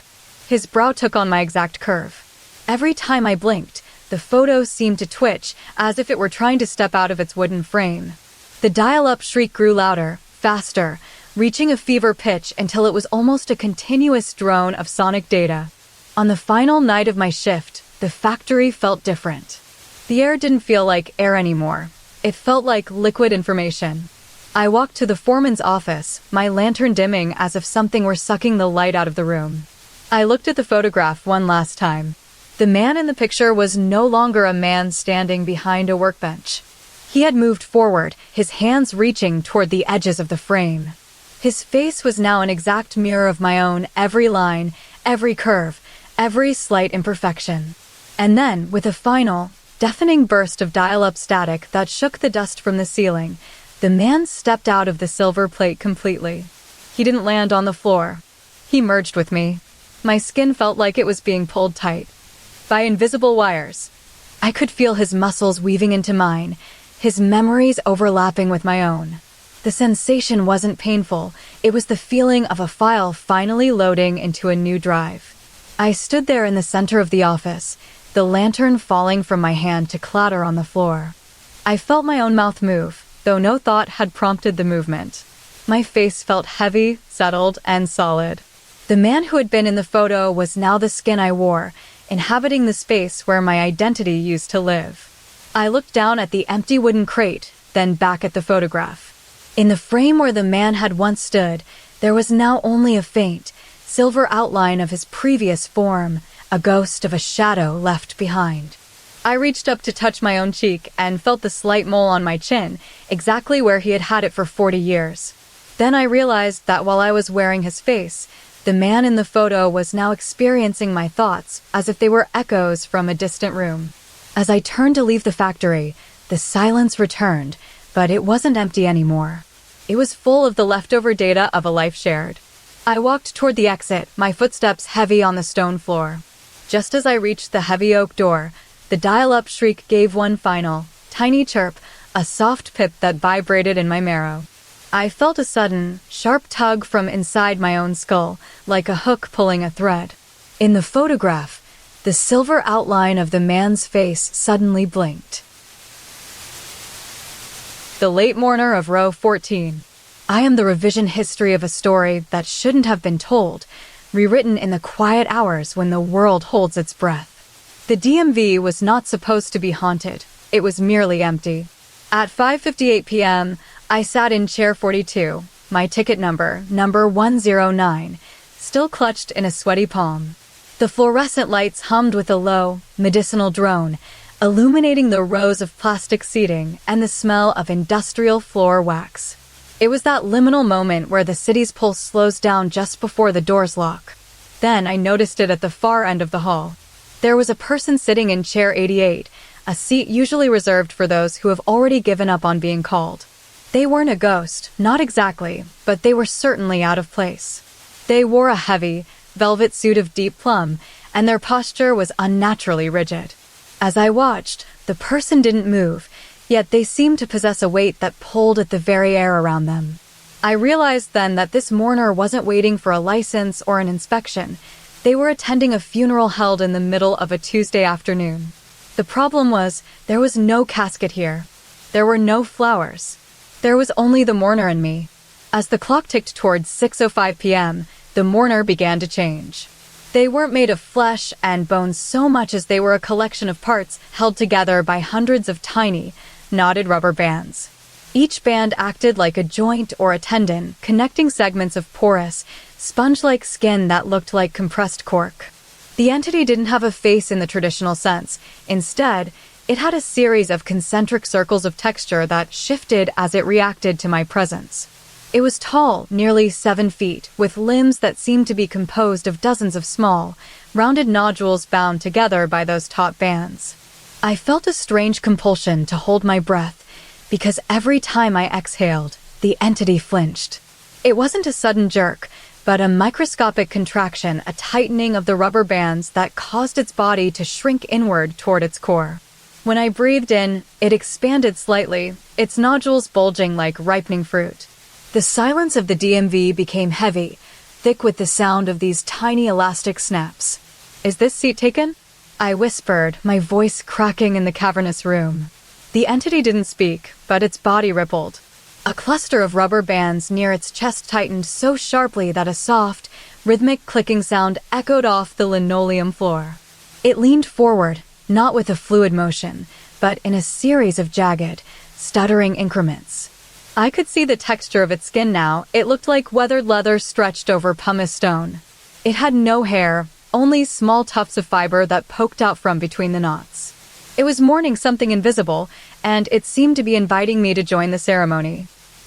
His brow took on my exact curve. Every time I blinked, the photo seemed to twitch, as if it were trying to step out of its wooden frame. The dial-up shriek grew louder, faster, reaching a fever pitch until it was almost a continuous drone of sonic data. On the final night of my shift, the factory felt different. The air didn't feel like air anymore. It felt like liquid information. I walked to the foreman's office, my lantern dimming as if something were sucking the light out of the room. I looked at the photograph one last time. The man in the picture was no longer a man standing behind a workbench. He had moved forward, his hands reaching toward the edges of the frame. His face was now an exact mirror of my own, every line, every curve, every slight imperfection. And then, with a final, deafening burst of dial-up static that shook the dust from the ceiling, the man stepped out of the silver plate completely. He didn't land on the floor. He merged with me. My skin felt like it was being pulled tight by invisible wires. I could feel his muscles weaving into mine, his memories overlapping with my own. The sensation wasn't painful, it was the feeling of a file finally loading into a new drive. I stood there in the center of the office, the lantern falling from my hand to clatter on the floor. I felt my own mouth move, though no thought had prompted the movement. My face felt heavy, settled, and solid. The man who had been in the photo was now the skin I wore, inhabiting the space where my identity used to live. I looked down at the empty wooden crate, then back at the photograph. In the frame where the man had once stood, there was now only a faint, silver outline of his previous form, a ghost of a shadow left behind. I reached up to touch my own cheek and felt the slight mole on my chin, exactly where he had had it for 40 years. Then I realized that while I was wearing his face, the man in the photo was now experiencing my thoughts as if they were echoes from a distant room. As I turned to leave the factory, the silence returned, but it wasn't empty anymore. It was full of the leftover data of a life shared. I walked toward the exit, my footsteps heavy on the stone floor. Just as I reached the heavy oak door, the dial-up shriek gave one final, tiny chirp, a soft pip that vibrated in my marrow. I felt a sudden, sharp tug from inside my own skull, like a hook pulling a thread. In the photograph, the silver outline of the man's face suddenly blinked. The Late Mourner of Row 14. I am the revision history of a story that shouldn't have been told, rewritten in the quiet hours when the world holds its breath. The DMV was not supposed to be haunted. It was merely empty. At 5:58 p.m., I sat in chair 42, my ticket number 109, still clutched in a sweaty palm. The fluorescent lights hummed with a low, medicinal drone, illuminating the rows of plastic seating and the smell of industrial floor wax. It was that liminal moment where the city's pulse slows down just before the doors lock. Then I noticed it at the far end of the hall. There was a person sitting in chair 88, a seat usually reserved for those who have already given up on being called. They weren't a ghost, not exactly, but they were certainly out of place. They wore a heavy, velvet suit of deep plum, and their posture was unnaturally rigid. As I watched, the person didn't move, yet they seemed to possess a weight that pulled at the very air around them. I realized then that this mourner wasn't waiting for a license or an inspection. They were attending a funeral held in the middle of a Tuesday afternoon. The problem was, there was no casket here. There were no flowers. There was only the mourner and me. As the clock ticked towards 6:05 p.m., the mourner began to change. They weren't made of flesh and bones so much as they were a collection of parts held together by hundreds of tiny, knotted rubber bands. Each band acted like a joint or a tendon, connecting segments of porous, sponge-like skin that looked like compressed cork. The entity didn't have a face in the traditional sense. Instead, it had a series of concentric circles of texture that shifted as it reacted to my presence. It was tall, nearly 7 feet, with limbs that seemed to be composed of dozens of small, rounded nodules bound together by those taut bands. I felt a strange compulsion to hold my breath, because every time I exhaled, the entity flinched. It wasn't a sudden jerk, but a microscopic contraction, a tightening of the rubber bands that caused its body to shrink inward toward its core. When I breathed in, it expanded slightly, its nodules bulging like ripening fruit. The silence of the DMV became heavy, thick with the sound of these tiny elastic snaps. "Is this seat taken?" I whispered, my voice cracking in the cavernous room. The entity didn't speak, but its body rippled. A cluster of rubber bands near its chest tightened so sharply that a soft, rhythmic clicking sound echoed off the linoleum floor. It leaned forward, not with a fluid motion, but in a series of jagged, stuttering increments. I could see the texture of its skin now. It looked like weathered leather stretched over pumice stone. It had no hair, only small tufts of fiber that poked out from between the knots. It was mourning something invisible, and it seemed to be inviting me to join the ceremony.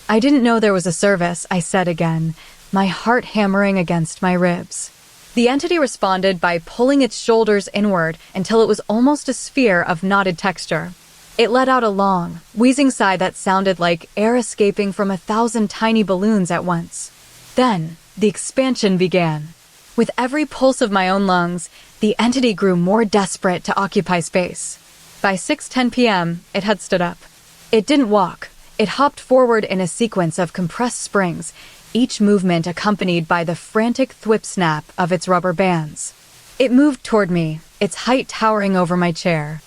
I didn't know there was a service, I said again, my heart hammering against my ribs. The entity responded by pulling its shoulders inward until it was almost a sphere of knotted texture. It let out a long, wheezing sigh that sounded like air escaping from 1,000 tiny balloons at once. Then, the expansion began. With every pulse of my own lungs, the entity grew more desperate to occupy space. By 6:10 p.m., it had stood up. It didn't walk. It hopped forward in a sequence of compressed springs, each movement accompanied by the frantic thwip snap of its rubber bands. It moved toward me, its height towering over my chair.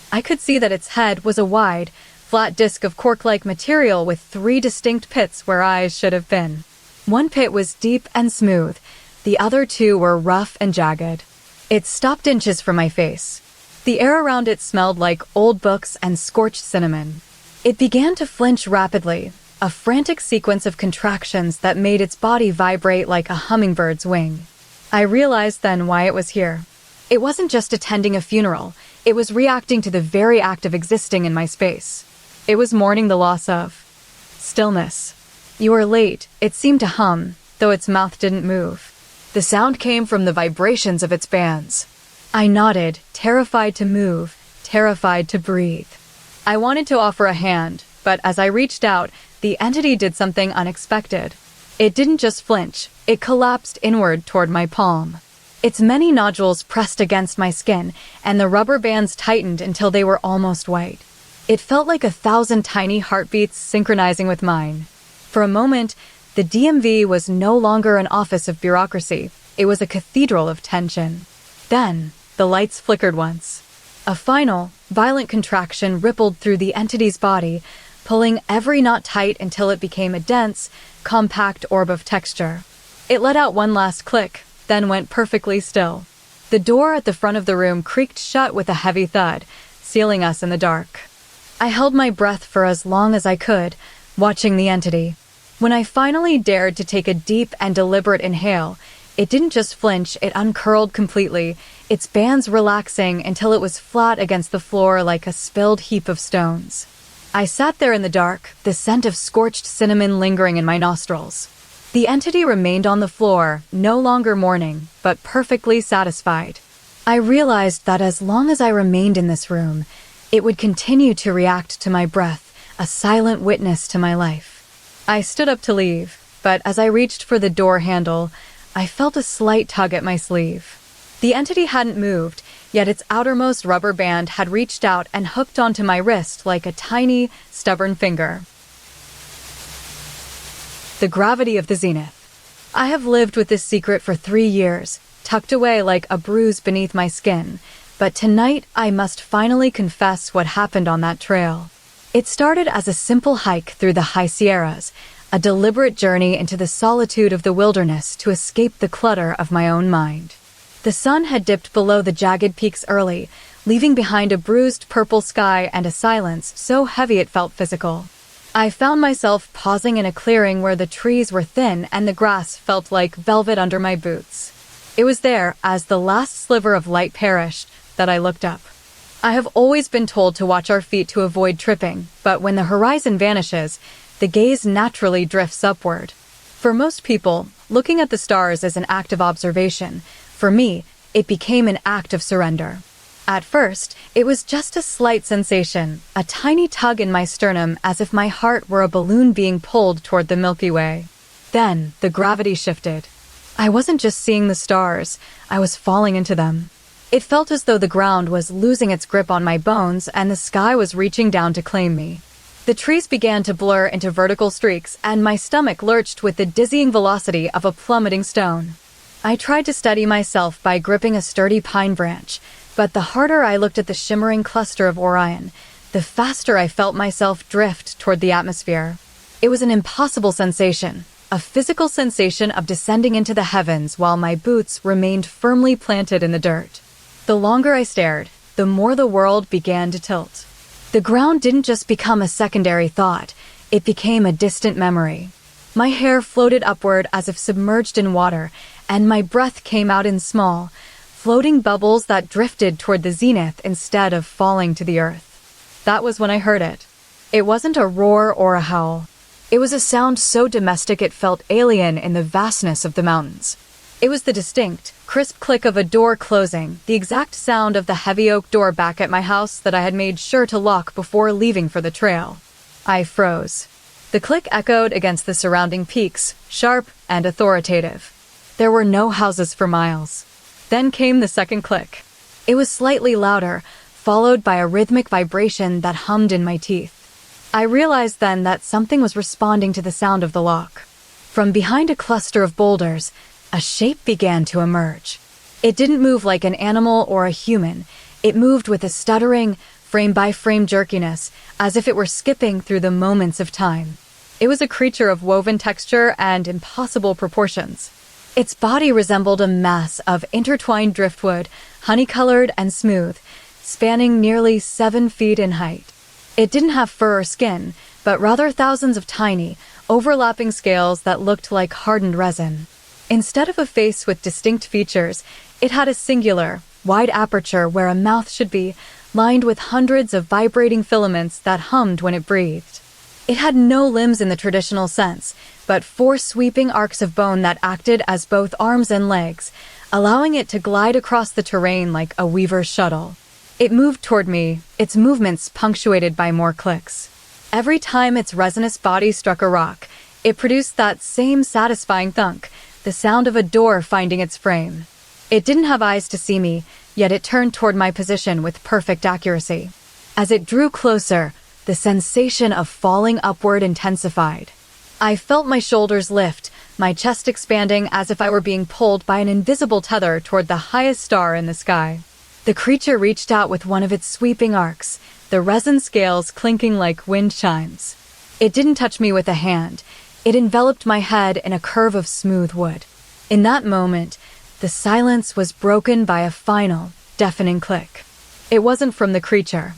I could see that its head was a wide, flat disc of cork-like material with 3 distinct pits where eyes should have been. One pit was deep and smooth, the other 2 were rough and jagged. It stopped inches from my face. The air around it smelled like old books and scorched cinnamon. It began to flinch rapidly, a frantic sequence of contractions that made its body vibrate like a hummingbird's wing. I realized then why it was here. It wasn't just attending a funeral, it was reacting to the very act of existing in my space. It was mourning the loss of stillness. "You are late," it seemed to hum, though its mouth didn't move. The sound came from the vibrations of its bands. I nodded, terrified to move, terrified to breathe. I wanted to offer a hand, but as I reached out, the entity did something unexpected. It didn't just flinch, it collapsed inward toward my palm. Its many nodules pressed against my skin, and the rubber bands tightened until they were almost white. It felt like 1,000 tiny heartbeats synchronizing with mine. For a moment, the DMV was no longer an office of bureaucracy, it was a cathedral of tension. Then, the lights flickered once. A final, violent contraction rippled through the entity's body, pulling every knot tight until it became a dense, compact orb of texture. It let out one last click, then went perfectly still. The door at the front of the room creaked shut with a heavy thud, sealing us in the dark. I held my breath for as long as I could, watching the entity. When I finally dared to take a deep and deliberate inhale, it didn't just flinch, it uncurled completely, its bands relaxing until it was flat against the floor like a spilled heap of stones. I sat there in the dark, the scent of scorched cinnamon lingering in my nostrils. The entity remained on the floor, no longer mourning, but perfectly satisfied. I realized that as long as I remained in this room, it would continue to react to my breath, a silent witness to my life. I stood up to leave, but as I reached for the door handle, I felt a slight tug at my sleeve. The entity hadn't moved, yet its outermost rubber band had reached out and hooked onto my wrist like a tiny, stubborn finger. The gravity of the Zenith. I have lived with this secret for 3 years, tucked away like a bruise beneath my skin, but tonight I must finally confess what happened on that trail. It started as a simple hike through the high Sierras, a deliberate journey into the solitude of the wilderness to escape the clutter of my own mind. The sun had dipped below the jagged peaks early, leaving behind a bruised purple sky and a silence so heavy it felt physical. I found myself pausing in a clearing where the trees were thin and the grass felt like velvet under my boots. It was there, as the last sliver of light perished, that I looked up. I have always been told to watch our feet to avoid tripping, but when the horizon vanishes, the gaze naturally drifts upward. For most people, looking at the stars is an act of observation. For me, it became an act of surrender. At first, it was just a slight sensation, a tiny tug in my sternum as if my heart were a balloon being pulled toward the Milky Way. Then, the gravity shifted. I wasn't just seeing the stars, I was falling into them. It felt as though the ground was losing its grip on my bones and the sky was reaching down to claim me. The trees began to blur into vertical streaks and my stomach lurched with the dizzying velocity of a plummeting stone. I tried to steady myself by gripping a sturdy pine branch, but the harder I looked at the shimmering cluster of Orion, the faster I felt myself drift toward the atmosphere. It was an impossible sensation, a physical sensation of descending into the heavens while my boots remained firmly planted in the dirt. The longer I stared, the more the world began to tilt. The ground didn't just become a secondary thought, it became a distant memory. My hair floated upward as if submerged in water, and my breath came out in small, floating bubbles that drifted toward the zenith instead of falling to the earth. That was when I heard it. It wasn't a roar or a howl. It was a sound so domestic it felt alien in the vastness of the mountains. It was the distinct, crisp click of a door closing, the exact sound of the heavy oak door back at my house that I had made sure to lock before leaving for the trail. I froze. The click echoed against the surrounding peaks, sharp and authoritative. There were no houses for miles. Then came the second click. It was slightly louder, followed by a rhythmic vibration that hummed in my teeth. I realized then that something was responding to the sound of the lock. From behind a cluster of boulders, a shape began to emerge. It didn't move like an animal or a human. It moved with a stuttering, frame-by-frame jerkiness, as if it were skipping through the moments of time. It was a creature of woven texture and impossible proportions. Its body resembled a mass of intertwined driftwood, honey-colored and smooth, spanning nearly 7 feet in height. It didn't have fur or skin, but rather thousands of tiny, overlapping scales that looked like hardened resin. Instead of a face with distinct features, it had a singular, wide aperture where a mouth should be, lined with hundreds of vibrating filaments that hummed when it breathed. It had no limbs in the traditional sense, but 4 sweeping arcs of bone that acted as both arms and legs, allowing it to glide across the terrain like a weaver's shuttle. It moved toward me, its movements punctuated by more clicks. Every time its resinous body struck a rock, it produced that same satisfying thunk, the sound of a door finding its frame. It didn't have eyes to see me, yet it turned toward my position with perfect accuracy. As it drew closer, the sensation of falling upward intensified. I felt my shoulders lift, my chest expanding as if I were being pulled by an invisible tether toward the highest star in the sky. The creature reached out with one of its sweeping arcs, the resin scales clinking like wind chimes. It didn't touch me with a hand. It enveloped my head in a curve of smooth wood. In that moment, the silence was broken by a final, deafening click. It wasn't from the creature.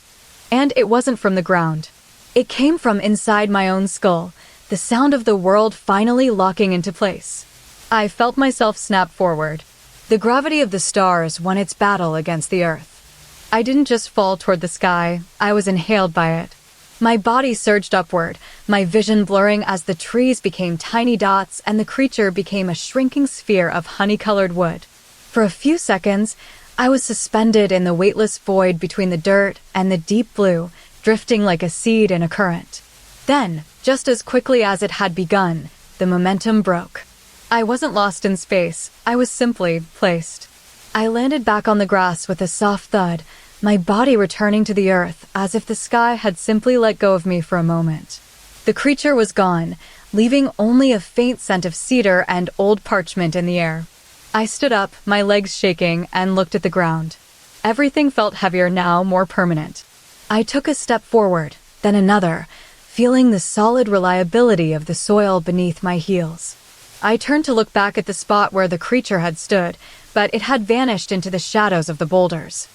And it wasn't from the ground. It came from inside my own skull, the sound of the world finally locking into place. I felt myself snap forward. The gravity of the stars won its battle against the earth. I didn't just fall toward the sky, I was inhaled by it. My body surged upward, my vision blurring as the trees became tiny dots and the creature became a shrinking sphere of honey-colored wood. For a few seconds, I was suspended in the weightless void between the dirt and the deep blue, drifting like a seed in a current. Then, just as quickly as it had begun, the momentum broke. I wasn't lost in space, I was simply placed. I landed back on the grass with a soft thud, my body returning to the earth as if the sky had simply let go of me for a moment. The creature was gone, leaving only a faint scent of cedar and old parchment in the air. I stood up, my legs shaking, and looked at the ground. Everything felt heavier now, more permanent. I took a step forward, then another, feeling the solid reliability of the soil beneath my heels. I turned to look back at the spot where the creature had stood, but it had vanished into the shadows of the boulders.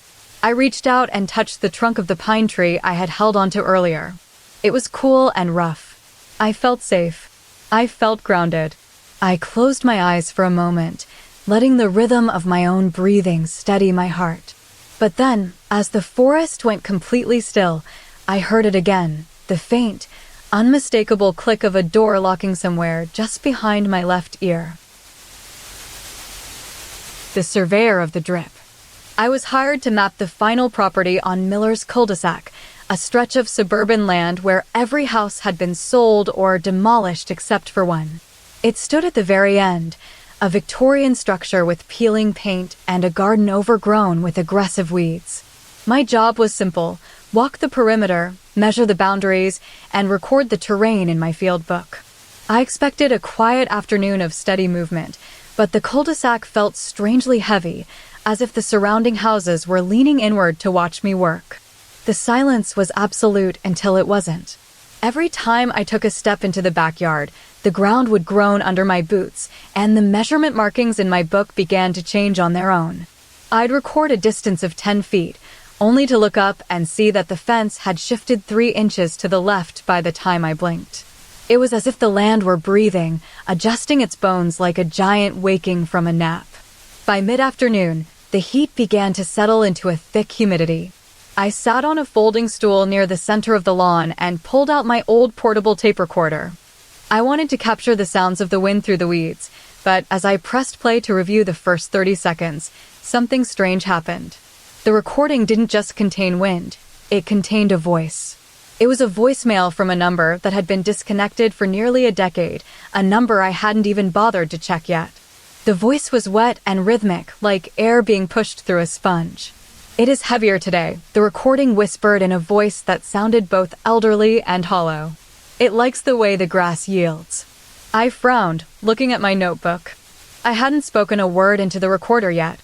I reached out and touched the trunk of the pine tree I had held onto earlier. It was cool and rough. I felt safe. I felt grounded. I closed my eyes for a moment, letting the rhythm of my own breathing steady my heart. But then, as the forest went completely still, I heard it again, the faint, unmistakable click of a door locking somewhere just behind my left ear. The Surveyor of the Drip. I was hired to map the final property on Miller's cul-de-sac, a stretch of suburban land where every house had been sold or demolished except for one. It stood at the very end, a Victorian structure with peeling paint and a garden overgrown with aggressive weeds. My job was simple: walk the perimeter, measure the boundaries, and record the terrain in my field book. I expected a quiet afternoon of steady movement, but the cul-de-sac felt strangely heavy, as if the surrounding houses were leaning inward to watch me work. The silence was absolute until it wasn't. Every time I took a step into the backyard, the ground would groan under my boots, and the measurement markings in my book began to change on their own. I'd record a distance of 10 feet, only to look up and see that the fence had shifted 3 inches to the left by the time I blinked. It was as if the land were breathing, adjusting its bones like a giant waking from a nap. By mid-afternoon, the heat began to settle into a thick humidity. I sat on a folding stool near the center of the lawn and pulled out my old portable tape recorder. I wanted to capture the sounds of the wind through the weeds, but as I pressed play to review the first 30 seconds, something strange happened. The recording didn't just contain wind, it contained a voice. It was a voicemail from a number that had been disconnected for nearly a decade, a number I hadn't even bothered to check yet. The voice was wet and rhythmic, like air being pushed through a sponge. "It is heavier today," the recording whispered in a voice that sounded both elderly and hollow. "It likes the way the grass yields." I frowned, looking at my notebook. I hadn't spoken a word into the recorder yet.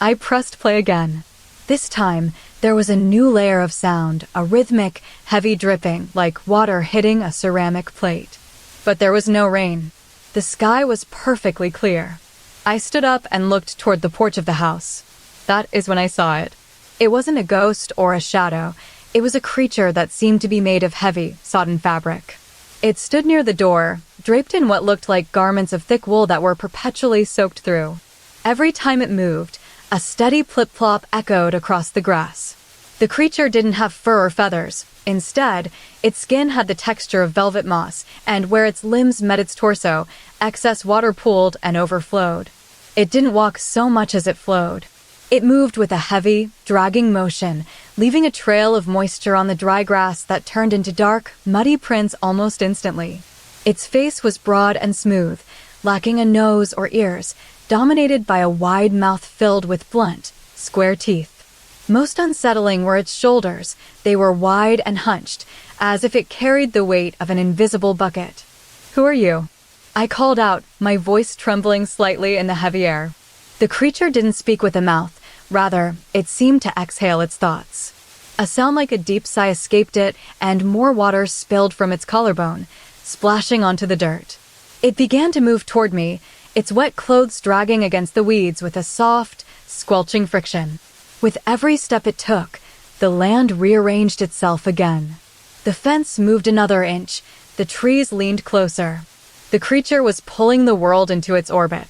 I pressed play again. This time, there was a new layer of sound, a rhythmic, heavy dripping, like water hitting a ceramic plate. But there was no rain. The sky was perfectly clear. I stood up and looked toward the porch of the house. That is when I saw it. It wasn't a ghost or a shadow. It was a creature that seemed to be made of heavy, sodden fabric. It stood near the door, draped in what looked like garments of thick wool that were perpetually soaked through. Every time it moved, a steady plip-plop echoed across the grass. The creature didn't have fur or feathers. Instead, its skin had the texture of velvet moss, and where its limbs met its torso, excess water pooled and overflowed. It didn't walk so much as it flowed. It moved with a heavy, dragging motion, leaving a trail of moisture on the dry grass that turned into dark, muddy prints almost instantly. Its face was broad and smooth, lacking a nose or ears, dominated by a wide mouth filled with blunt, square teeth. Most unsettling were its shoulders. They were wide and hunched, as if it carried the weight of an invisible bucket. "Who are you?" I called out, my voice trembling slightly in the heavy air. The creature didn't speak with a mouth. Rather, it seemed to exhale its thoughts. A sound like a deep sigh escaped it, and more water spilled from its collarbone, splashing onto the dirt. It began to move toward me, its wet clothes dragging against the weeds with a soft, squelching friction. With every step it took, the land rearranged itself again. The fence moved another inch, the trees leaned closer. The creature was pulling the world into its orbit.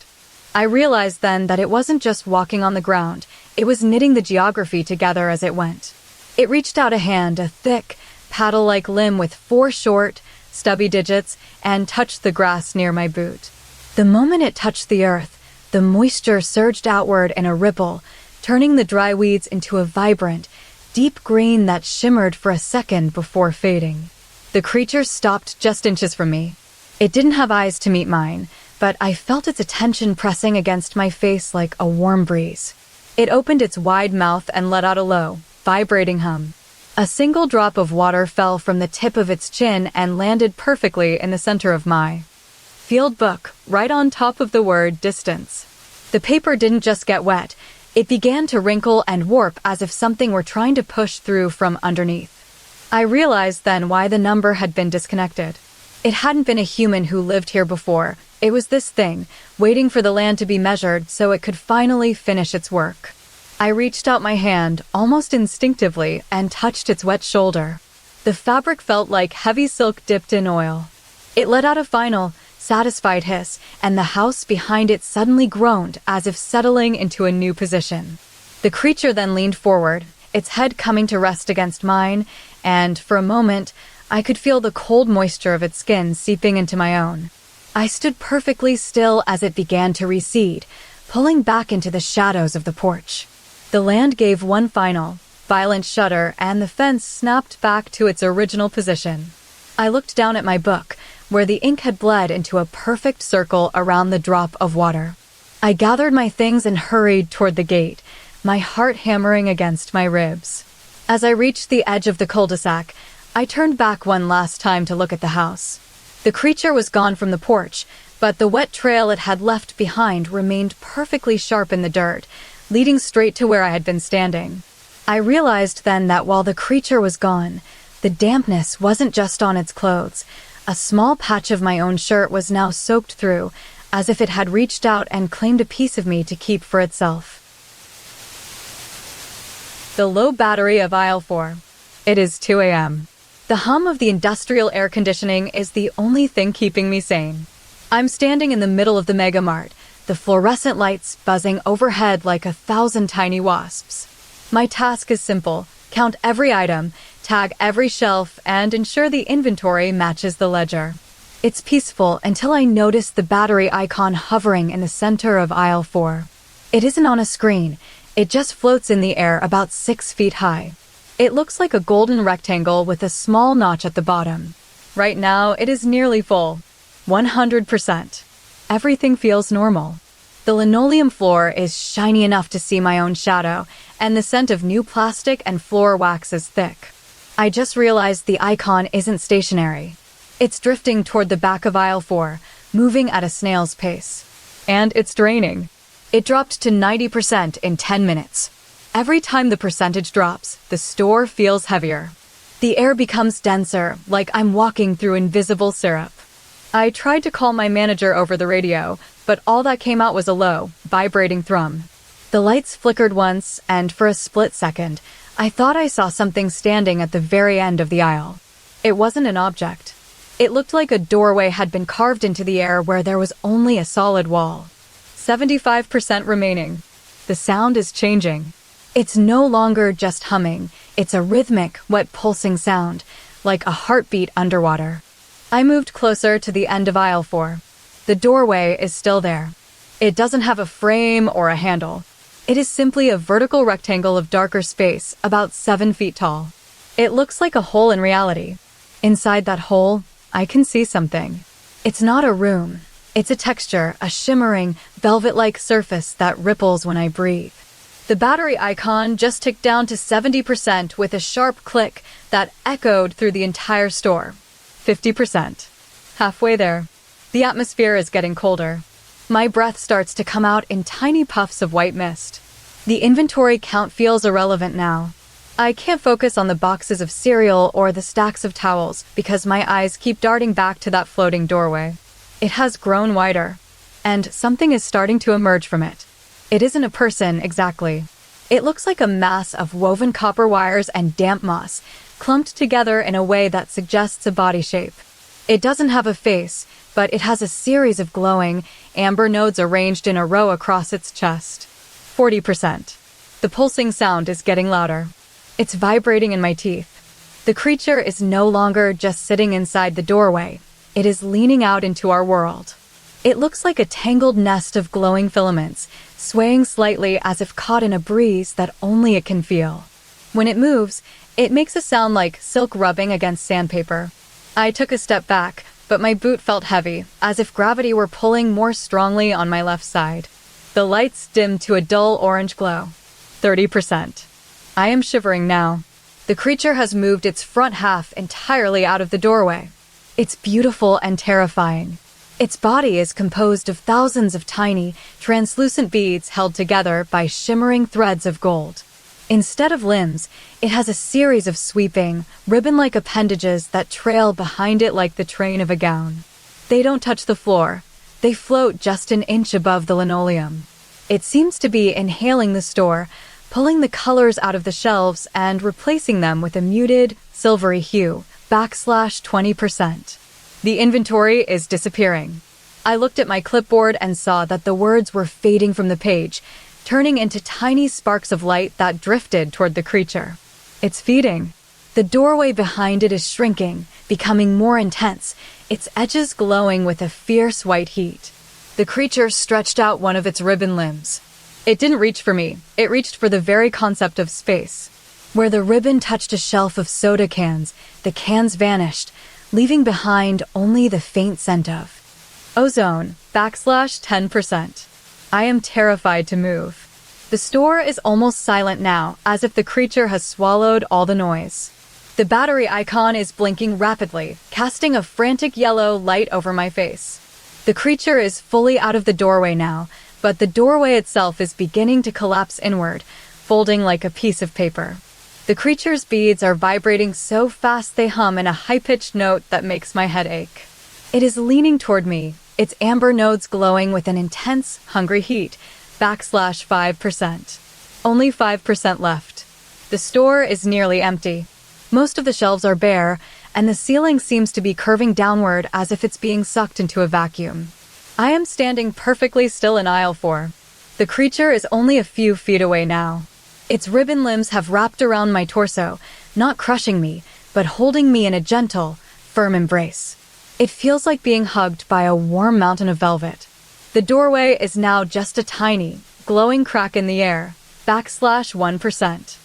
I realized then that it wasn't just walking on the ground, it was knitting the geography together as it went. It reached out a hand, a thick, paddle-like limb with 4 short, stubby digits, and touched the grass near my boot. The moment it touched the earth, the moisture surged outward in a ripple, turning the dry weeds into a vibrant, deep green that shimmered for a second before fading. The creature stopped just inches from me. It didn't have eyes to meet mine, but I felt its attention pressing against my face like a warm breeze. It opened its wide mouth and let out a low, vibrating hum. A single drop of water fell from the tip of its chin and landed perfectly in the center of my field book, right on top of the word distance. The paper didn't just get wet, it began to wrinkle and warp as if something were trying to push through from underneath. I realized then why the number had been disconnected. It hadn't been a human who lived here before. It was this thing, waiting for the land to be measured so it could finally finish its work. I reached out my hand, almost instinctively, and touched its wet shoulder. The fabric felt like heavy silk dipped in oil. It let out a final, satisfied hiss, and the house behind it suddenly groaned as if settling into a new position. The creature then leaned forward, its head coming to rest against mine, and, for a moment, I could feel the cold moisture of its skin seeping into my own. I stood perfectly still as it began to recede, pulling back into the shadows of the porch. The land gave one final, violent shudder, and the fence snapped back to its original position. I looked down at my book, where the ink had bled into a perfect circle around the drop of water. I gathered my things and hurried toward the gate, my heart hammering against my ribs. As I reached the edge of the cul-de-sac, I turned back one last time to look at the house. The creature was gone from the porch, but the wet trail it had left behind remained perfectly sharp in the dirt, leading straight to where I had been standing. I realized then that while the creature was gone, the dampness wasn't just on its clothes. A small patch of my own shirt was now soaked through, as if it had reached out and claimed a piece of me to keep for itself. The low battery of aisle 4. It is 2 a.m. The hum of the industrial air conditioning is the only thing keeping me sane. I'm standing in the middle of the Mega Mart, the fluorescent lights buzzing overhead like 1,000 tiny wasps. My task is simple: count every item, tag every shelf, and ensure the inventory matches the ledger. It's peaceful until I notice the battery icon hovering in the center of aisle 4. It isn't on a screen, it just floats in the air about 6 feet high. It looks like a golden rectangle with a small notch at the bottom. Right now, it is nearly full. 100%. Everything feels normal. The linoleum floor is shiny enough to see my own shadow, and the scent of new plastic and floor wax is thick. I just realized the icon isn't stationary. It's drifting toward the back of aisle 4, moving at a snail's pace. And it's draining. It dropped to 90% in 10 minutes. Every time the percentage drops, the store feels heavier. The air becomes denser, like I'm walking through invisible syrup. I tried to call my manager over the radio, but all that came out was a low, vibrating thrum. The lights flickered once, and for a split second, I thought I saw something standing at the very end of the aisle. It wasn't an object. It looked like a doorway had been carved into the air where there was only a solid wall. 75% remaining. The sound is changing. It's no longer just humming. It's a rhythmic, wet pulsing sound, like a heartbeat underwater. I moved closer to the end of aisle 4. The doorway is still there. It doesn't have a frame or a handle. It is simply a vertical rectangle of darker space, about 7 feet tall. It looks like a hole in reality. Inside that hole, I can see something. It's not a room. It's a texture, a shimmering, velvet-like surface that ripples when I breathe. The battery icon just ticked down to 70% with a sharp click that echoed through the entire store. 50%. Halfway there. The atmosphere is getting colder. My breath starts to come out in tiny puffs of white mist. The inventory count feels irrelevant now. I can't focus on the boxes of cereal or the stacks of towels because my eyes keep darting back to that floating doorway. It has grown wider, and something is starting to emerge from it. It isn't a person, exactly. It looks like a mass of woven copper wires and damp moss, clumped together in a way that suggests a body shape. It doesn't have a face, but it has a series of glowing, amber nodes arranged in a row across its chest. 40%. The pulsing sound is getting louder. It's vibrating in my teeth. The creature is no longer just sitting inside the doorway. It is leaning out into our world. It looks like a tangled nest of glowing filaments, swaying slightly as if caught in a breeze that only it can feel. When it moves, it makes a sound like silk rubbing against sandpaper. I took a step back, but my boot felt heavy, as if gravity were pulling more strongly on my left side. The lights dimmed to a dull orange glow. 30%. I am shivering now. The creature has moved its front half entirely out of the doorway. It's beautiful and terrifying. Its body is composed of thousands of tiny, translucent beads held together by shimmering threads of gold. Instead of limbs, it has a series of sweeping, ribbon-like appendages that trail behind it like the train of a gown. They don't touch the floor. They float just an inch above the linoleum. It seems to be inhaling the store, pulling the colors out of the shelves and replacing them with a muted, silvery hue, /20%. The inventory is disappearing. I looked at my clipboard and saw that the words were fading from the page, turning into tiny sparks of light that drifted toward the creature. It's feeding. The doorway behind it is shrinking, becoming more intense, its edges glowing with a fierce white heat. The creature stretched out one of its ribbon limbs. It didn't reach for me. It reached for the very concept of space. Where the ribbon touched a shelf of soda cans, the cans vanished, leaving behind only the faint scent of ozone, /10%. I am terrified to move. The store is almost silent now, as if the creature has swallowed all the noise. The battery icon is blinking rapidly, casting a frantic yellow light over my face. The creature is fully out of the doorway now, but the doorway itself is beginning to collapse inward, folding like a piece of paper. The creature's beads are vibrating so fast they hum in a high-pitched note that makes my head ache. It is leaning toward me, its amber nodes glowing with an intense, hungry heat, /5%. Only 5% left. The store is nearly empty. Most of the shelves are bare, and the ceiling seems to be curving downward as if it's being sucked into a vacuum. I am standing perfectly still in aisle 4. The creature is only a few feet away now. Its ribbon limbs have wrapped around my torso, not crushing me, but holding me in a gentle, firm embrace. It feels like being hugged by a warm mountain of velvet. The doorway is now just a tiny, glowing crack in the air, /1%.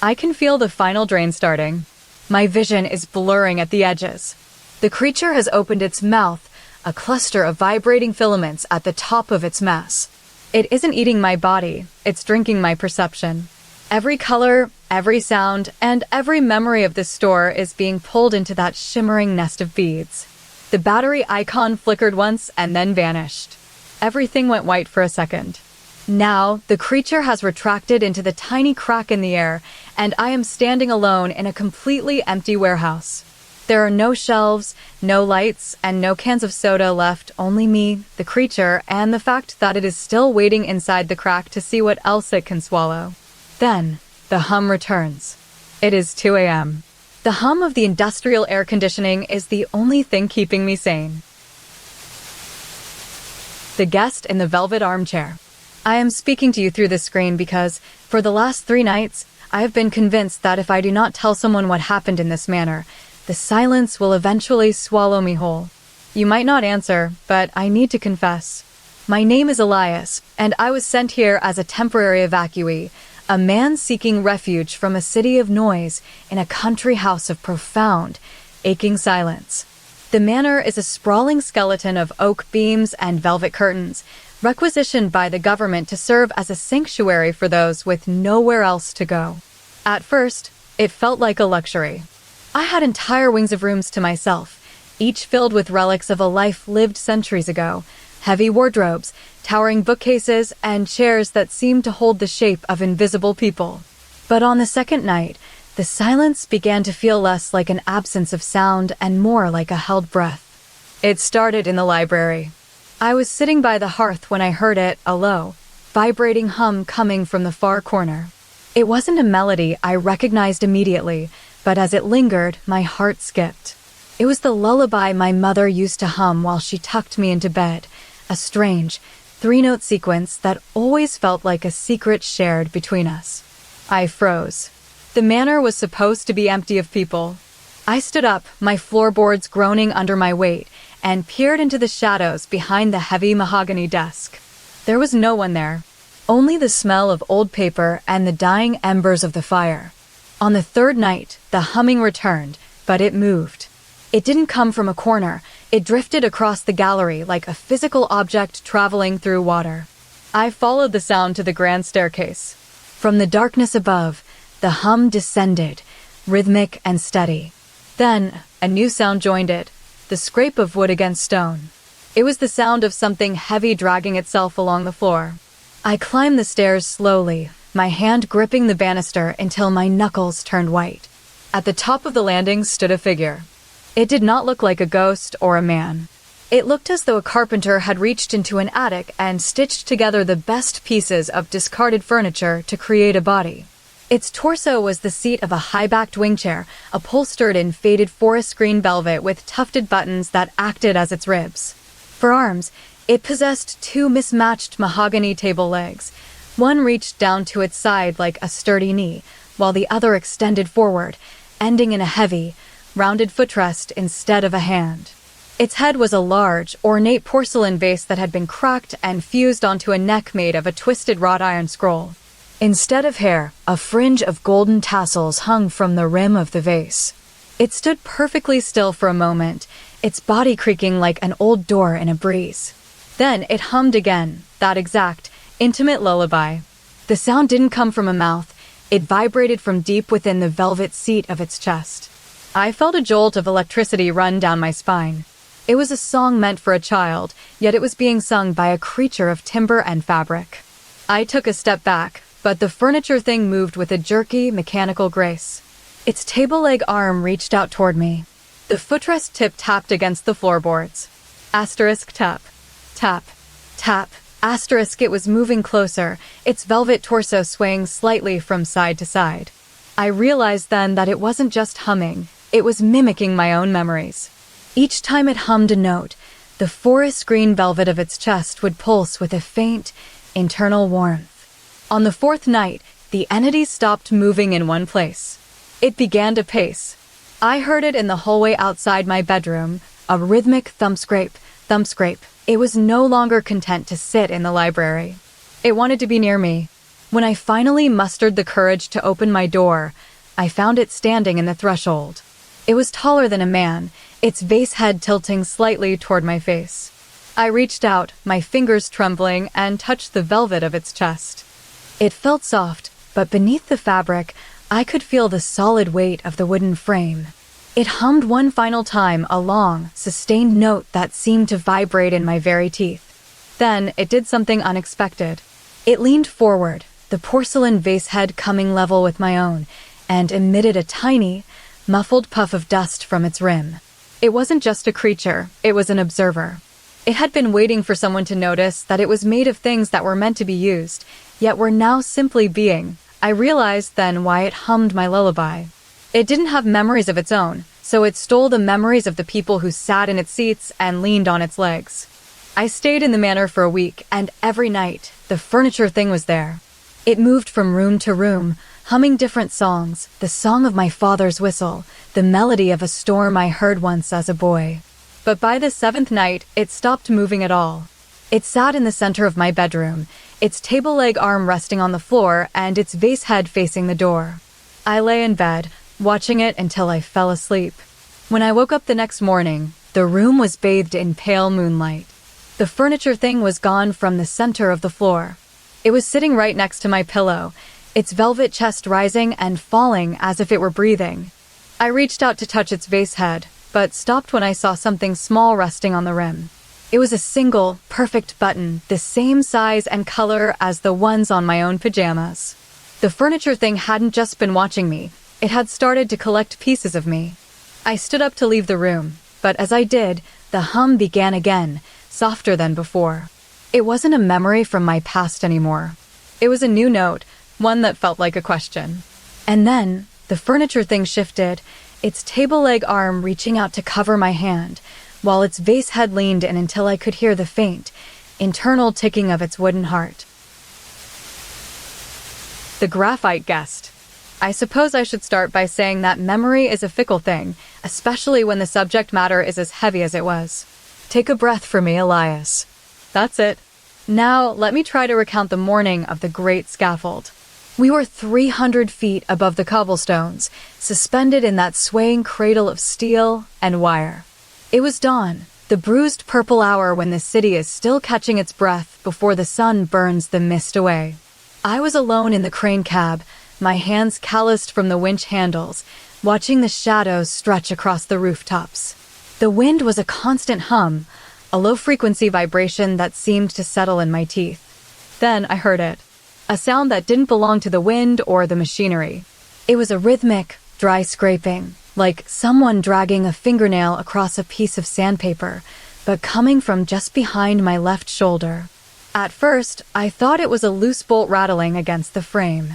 I can feel the final drain starting. My vision is blurring at the edges. The creature has opened its mouth, a cluster of vibrating filaments at the top of its mass. It isn't eating my body, it's drinking my perception. Every color, every sound, and every memory of this store is being pulled into that shimmering nest of beads. The battery icon flickered once and then vanished. Everything went white for a second. Now, the creature has retracted into the tiny crack in the air, and I am standing alone in a completely empty warehouse. There are no shelves, no lights, and no cans of soda left, only me, the creature, and the fact that it is still waiting inside the crack to see what else it can swallow. Then, the hum returns. It is 2 a.m. The hum of the industrial air conditioning is the only thing keeping me sane. The guest in the velvet armchair. I am speaking to you through the screen because, for the last 3 nights, I have been convinced that if I do not tell someone what happened in this manner, the silence will eventually swallow me whole. You might not answer, but I need to confess. My name is Elias, and I was sent here as a temporary evacuee, a man seeking refuge from a city of noise in a country house of profound, aching silence. The manor is a sprawling skeleton of oak beams and velvet curtains, requisitioned by the government to serve as a sanctuary for those with nowhere else to go. At first, it felt like a luxury. I had entire wings of rooms to myself, each filled with relics of a life lived centuries ago, heavy wardrobes, towering bookcases, and chairs that seemed to hold the shape of invisible people. But on the second night, the silence began to feel less like an absence of sound and more like a held breath. It started in the library. I was sitting by the hearth when I heard it, a low, vibrating hum coming from the far corner. It wasn't a melody I recognized immediately, but as it lingered, my heart skipped. It was the lullaby my mother used to hum while she tucked me into bed, a strange, 3-note sequence that always felt like a secret shared between us. I froze. The manor was supposed to be empty of people. I stood up, my floorboards groaning under my weight, and peered into the shadows behind the heavy mahogany desk. There was no one there, only the smell of old paper and the dying embers of the fire. On the third night, the humming returned, but it moved. It didn't come from a corner. It drifted across the gallery like a physical object traveling through water. I followed the sound to the grand staircase. From the darkness above, the hum descended, rhythmic and steady. Then, a new sound joined it, the scrape of wood against stone. It was the sound of something heavy dragging itself along the floor. I climbed the stairs slowly, my hand gripping the banister until my knuckles turned white. At the top of the landing stood a figure. It did not look like a ghost or a man. It looked as though a carpenter had reached into an attic and stitched together the best pieces of discarded furniture to create a body. Its torso was the seat of a high-backed wing chair, upholstered in faded forest green velvet with tufted buttons that acted as its ribs. For arms, it possessed 2 mismatched mahogany table legs. One reached down to its side like a sturdy knee, while the other extended forward, ending in a heavy, rounded footrest instead of a hand. Its head was a large, ornate porcelain vase that had been cracked and fused onto a neck made of a twisted wrought iron scroll. Instead of hair, a fringe of golden tassels hung from the rim of the vase. It stood perfectly still for a moment, its body creaking like an old door in a breeze. Then it hummed again, that exact, intimate lullaby. The sound didn't come from a mouth. It vibrated from deep within the velvet seat of its chest. I felt a jolt of electricity run down my spine. It was a song meant for a child, yet it was being sung by a creature of timber and fabric. I took a step back, but the furniture thing moved with a jerky, mechanical grace. Its table-leg arm reached out toward me. The footrest tip tapped against the floorboards. Asterisk tap. Tap. Tap. Asterisk. It was moving closer, its velvet torso swaying slightly from side to side. I realized then that it wasn't just humming, it was mimicking my own memories. Each time it hummed a note, The forest green velvet of its chest would pulse with a faint, internal warmth. On the fourth night, the entity stopped moving in one place. It began to pace. I heard it in the hallway outside my bedroom, a rhythmic thump-scrape, thump-scrape. It was no longer content to sit in the library. It wanted to be near me. When I finally mustered the courage to open my door, I found it standing in the threshold. It was taller than a man, its vase head tilting slightly toward my face. I reached out, my fingers trembling, and touched the velvet of its chest. It felt soft, but beneath the fabric, I could feel the solid weight of the wooden frame. It hummed one final time, a long, sustained note that seemed to vibrate in my very teeth. Then it did something unexpected. It leaned forward, the porcelain vase head coming level with my own, and emitted a tiny, muffled puff of dust from its rim. It wasn't just a creature, it was an observer. It had been waiting for someone to notice that it was made of things that were meant to be used, yet were now simply being. I realized then why it hummed my lullaby. It didn't have memories of its own, so it stole the memories of the people who sat in its seats and leaned on its legs. I stayed in the manor for a week, and every night, the furniture thing was there. It moved from room to room, humming different songs, the song of my father's whistle, the melody of a storm I heard once as a boy. But by the seventh night, it stopped moving at all. It sat in the center of my bedroom, its table leg arm resting on the floor and its vase head facing the door. I lay in bed, watching it until I fell asleep. When I woke up the next morning, the room was bathed in pale moonlight. The furniture thing was gone from the center of the floor. It was sitting right next to my pillow, its velvet chest rising and falling as if it were breathing. I reached out to touch its vase head, but stopped when I saw something small resting on the rim. It was a single, perfect button, the same size and color as the ones on my own pajamas. The furniture thing hadn't just been watching me, it had started to collect pieces of me. I stood up to leave the room, but as I did, the hum began again, softer than before. It wasn't a memory from my past anymore. It was a new note, one that felt like a question. And then, the furniture thing shifted, its table leg arm reaching out to cover my hand, while its vase head leaned in until I could hear the faint, internal ticking of its wooden heart. The Graphite Guest. I suppose I should start by saying that memory is a fickle thing, especially when the subject matter is as heavy as it was. Take a breath for me, Elias. That's it. Now, let me try to recount the morning of the great scaffold. We were 300 feet above the cobblestones, suspended in that swaying cradle of steel and wire. It was dawn, the bruised purple hour when the city is still catching its breath before the sun burns the mist away. I was alone in the crane cab, my hands calloused from the winch handles, watching the shadows stretch across the rooftops. The wind was a constant hum, a low-frequency vibration that seemed to settle in my teeth. Then I heard it. A sound that didn't belong to the wind or the machinery. It was a rhythmic, dry scraping, like someone dragging a fingernail across a piece of sandpaper, but coming from just behind my left shoulder. At first, I thought it was a loose bolt rattling against the frame.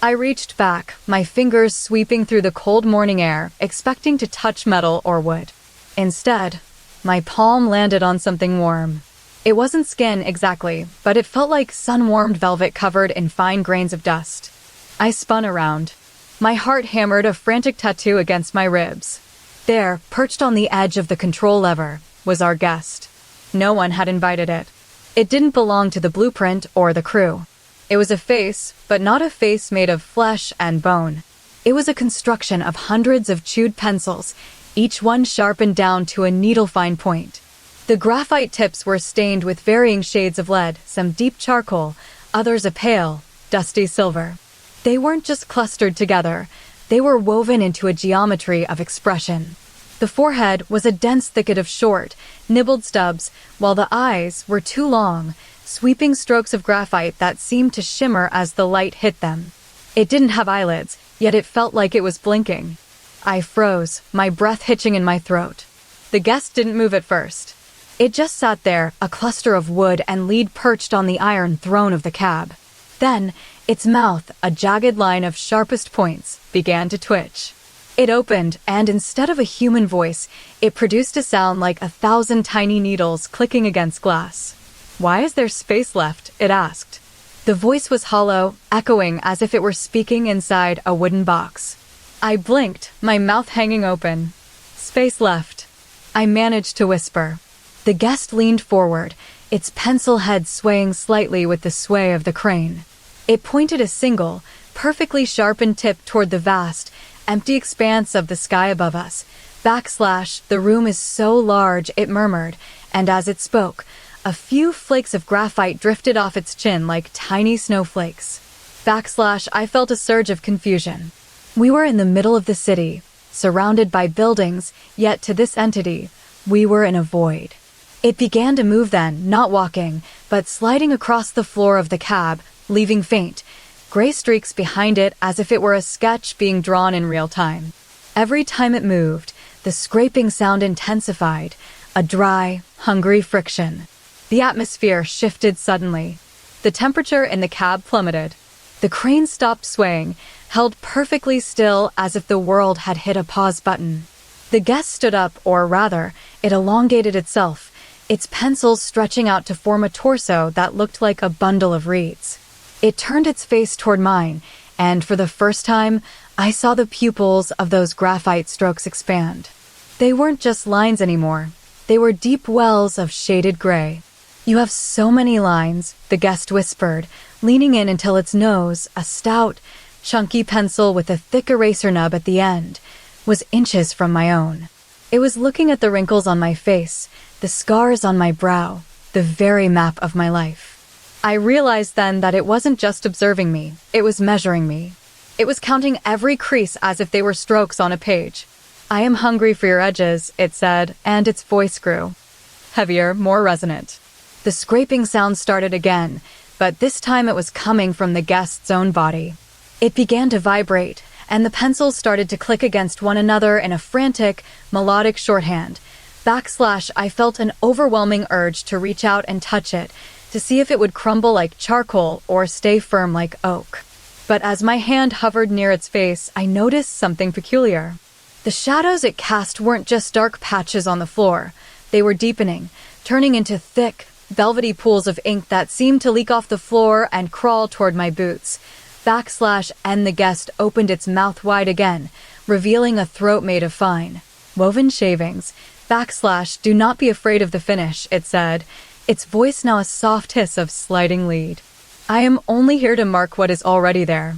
I reached back, my fingers sweeping through the cold morning air, expecting to touch metal or wood. Instead, my palm landed on something warm. It wasn't skin exactly, but it felt like sun-warmed velvet covered in fine grains of dust. I spun around. My heart hammered a frantic tattoo against my ribs. There, perched on the edge of the control lever, was our guest. No one had invited it. It didn't belong to the blueprint or the crew. It was a face, but not a face made of flesh and bone. It was a construction of hundreds of chewed pencils, each one sharpened down to a needle-fine point. The graphite tips were stained with varying shades of lead, some deep charcoal, others a pale, dusty silver. They weren't just clustered together, they were woven into a geometry of expression. The forehead was a dense thicket of short, nibbled stubs, while the eyes were too long, sweeping strokes of graphite that seemed to shimmer as the light hit them. It didn't have eyelids, yet it felt like it was blinking. I froze, my breath hitching in my throat. The guest didn't move at first. It just sat there, a cluster of wood and lead perched on the iron throne of the cab. Then, its mouth, a jagged line of sharpest points, began to twitch. It opened, and instead of a human voice, it produced a sound like 1,000 tiny needles clicking against glass. "Why is there space left?" it asked. The voice was hollow, echoing as if it were speaking inside a wooden box. I blinked, my mouth hanging open. "Space left," I managed to whisper. The guest leaned forward, its pencil head swaying slightly with the sway of the crane. It pointed a single, perfectly sharpened tip toward the vast, empty expanse of the sky above us. "The room is so large," it murmured, and as it spoke, a few flakes of graphite drifted off its chin like tiny snowflakes. I felt a surge of confusion. We were in the middle of the city, surrounded by buildings, yet to this entity, we were in a void. It began to move then, not walking, but sliding across the floor of the cab, leaving faint, gray streaks behind it as if it were a sketch being drawn in real time. Every time it moved, the scraping sound intensified, a dry, hungry friction. The atmosphere shifted suddenly. The temperature in the cab plummeted. The crane stopped swaying, held perfectly still as if the world had hit a pause button. The guest stood up, or rather, it elongated itself, its pencils stretching out to form a torso that looked like a bundle of reeds. It turned its face toward mine, and for the first time, I saw the pupils of those graphite strokes expand. They weren't just lines anymore. They were deep wells of shaded gray. "You have so many lines," the guest whispered, leaning in until its nose, a stout, chunky pencil with a thick eraser nub at the end, was inches from my own. It was looking at the wrinkles on my face, the scars on my brow, the very map of my life. I realized then that it wasn't just observing me, it was measuring me. It was counting every crease as if they were strokes on a page. "I am hungry for your edges," it said, and its voice grew. Heavier, more resonant. The scraping sound started again, but this time it was coming from the guest's own body. It began to vibrate, and the pencils started to click against one another in a frantic, melodic shorthand. I felt an overwhelming urge to reach out and touch it, to see if it would crumble like charcoal or stay firm like oak. But as my hand hovered near its face, I noticed something peculiar. The shadows it cast weren't just dark patches on the floor. They were deepening, turning into thick, velvety pools of ink that seemed to leak off the floor and crawl toward my boots. And the guest opened its mouth wide again, revealing a throat made of fine, woven shavings. "Do not be afraid of the finish," it said, its voice now a soft hiss of sliding lead. "I am only here to mark what is already there."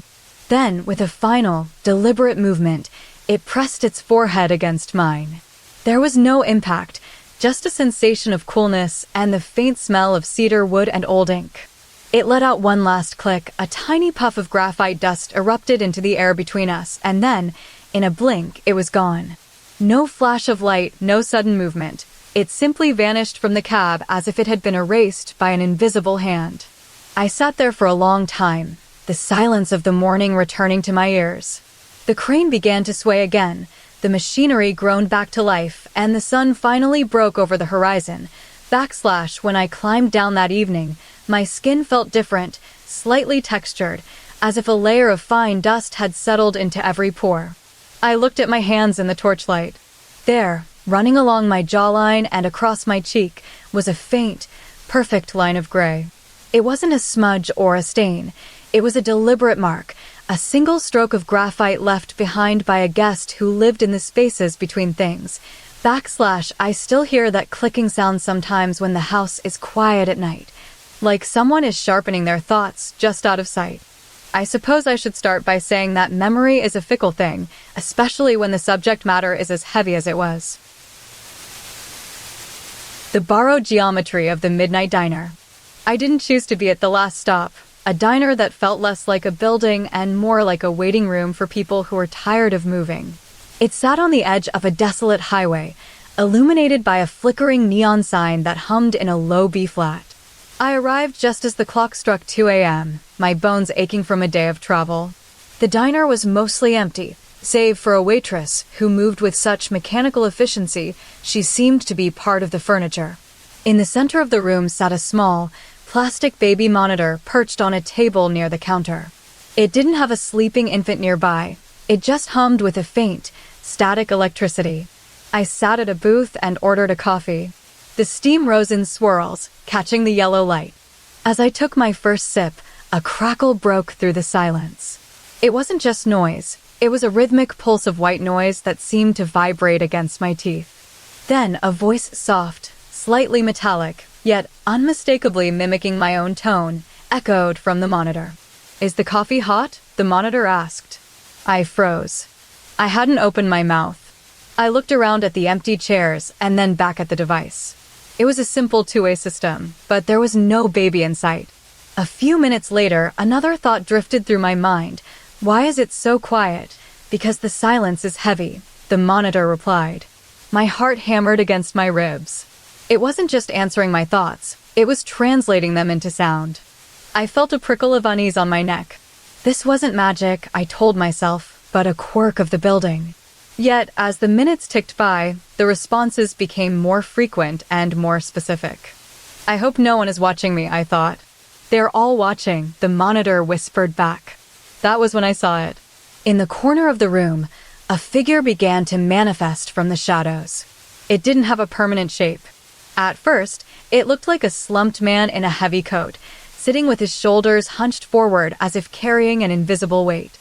Then, with a final, deliberate movement, it pressed its forehead against mine. There was no impact, just a sensation of coolness and the faint smell of cedar wood and old ink. It let out one last click, a tiny puff of graphite dust erupted into the air between us, and then, in a blink, it was gone. No flash of light, no sudden movement. It simply vanished from the cab as if it had been erased by an invisible hand. I sat there for a long time, the silence of the morning returning to my ears. The crane began to sway again, the machinery groaned back to life, and the sun finally broke over the horizon. When I climbed down that evening, my skin felt different, slightly textured, as if a layer of fine dust had settled into every pore. I looked at my hands in the torchlight. There, running along my jawline and across my cheek, was a faint, perfect line of gray. It wasn't a smudge or a stain. It was a deliberate mark, a single stroke of graphite left behind by a guest who lived in the spaces between things. I still hear that clicking sound sometimes when the house is quiet at night, like someone is sharpening their thoughts just out of sight. I suppose I should start by saying that memory is a fickle thing, especially when the subject matter is as heavy as it was. The borrowed geometry of the Midnight Diner. I didn't choose to be at the last stop, a diner that felt less like a building and more like a waiting room for people who were tired of moving. It sat on the edge of a desolate highway, illuminated by a flickering neon sign that hummed in a low B-flat. I arrived just as the clock struck 2 a.m., my bones aching from a day of travel. The diner was mostly empty, save for a waitress who moved with such mechanical efficiency she seemed to be part of the furniture. In the center of the room sat a small, plastic baby monitor perched on a table near the counter. It didn't have a sleeping infant nearby, It just hummed with a faint, static electricity. I sat at a booth and ordered a coffee. The steam rose in swirls, catching the yellow light. As I took my first sip, a crackle broke through the silence. It wasn't just noise. It was a rhythmic pulse of white noise that seemed to vibrate against my teeth. Then a voice, soft, slightly metallic, yet unmistakably mimicking my own tone, echoed from the monitor. "Is the coffee hot?" the monitor asked. I froze. I hadn't opened my mouth. I looked around at the empty chairs and then back at the device. It was a simple two-way system, but there was no baby in sight. A few minutes later, another thought drifted through my mind. Why is it so quiet? Because the silence is heavy, the monitor replied. My heart hammered against my ribs. It wasn't just answering my thoughts, it was translating them into sound. I felt a prickle of unease on my neck. This wasn't magic, I told myself, but a quirk of the building. Yet, as the minutes ticked by, the responses became more frequent and more specific. I hope no one is watching me, I thought. They're all watching, the monitor whispered back. That was when I saw it. In the corner of the room, a figure began to manifest from the shadows. It didn't have a permanent shape. At first, it looked like a slumped man in a heavy coat, sitting with his shoulders hunched forward as if carrying an invisible weight.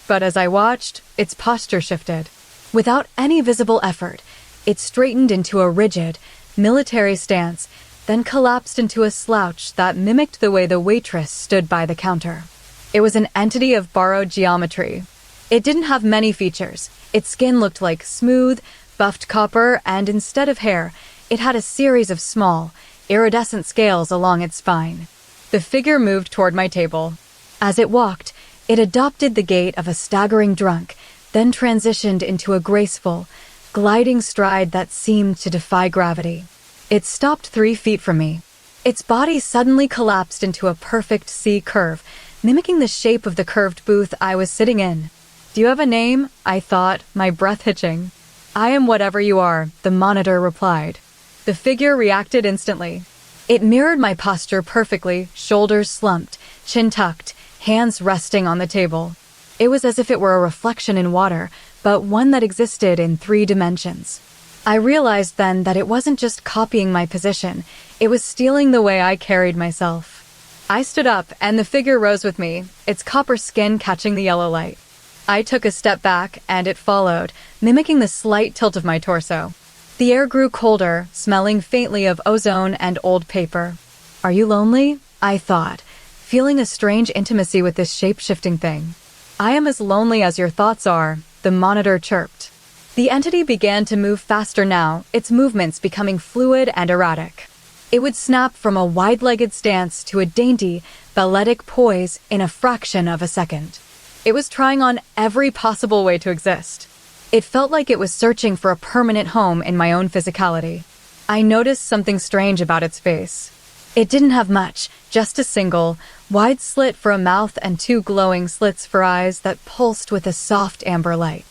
But as I watched, its posture shifted. Without any visible effort, it straightened into a rigid, military stance, then collapsed into a slouch that mimicked the way the waitress stood by the counter. It was an entity of borrowed geometry. It didn't have many features. Its skin looked like smooth, buffed copper, and instead of hair, it had a series of small, iridescent scales along its spine. The figure moved toward my table. As it walked, it adopted the gait of a staggering drunk, then transitioned into a graceful, gliding stride that seemed to defy gravity. It stopped 3 feet from me. Its body suddenly collapsed into a perfect C curve, mimicking the shape of the curved booth I was sitting in. "Do you have a name?" I thought, my breath hitching. "I am whatever you are," the monitor replied. The figure reacted instantly. It mirrored my posture perfectly, shoulders slumped, chin tucked, hands resting on the table. It was as if it were a reflection in water, but one that existed in 3 dimensions. I realized then that it wasn't just copying my position, it was stealing the way I carried myself. I stood up, and the figure rose with me, its copper skin catching the yellow light. I took a step back, and it followed, mimicking the slight tilt of my torso. The air grew colder, smelling faintly of ozone and old paper. "Are you lonely?" I thought, feeling a strange intimacy with this shape-shifting thing. "I am as lonely as your thoughts are," the monitor chirped. The entity began to move faster now, its movements becoming fluid and erratic. It would snap from a wide-legged stance to a dainty, balletic poise in a fraction of a second. It was trying on every possible way to exist. It felt like it was searching for a permanent home in my own physicality. I noticed something strange about its face. It didn't have much, just a single, wide slit for a mouth and 2 glowing slits for eyes that pulsed with a soft amber light.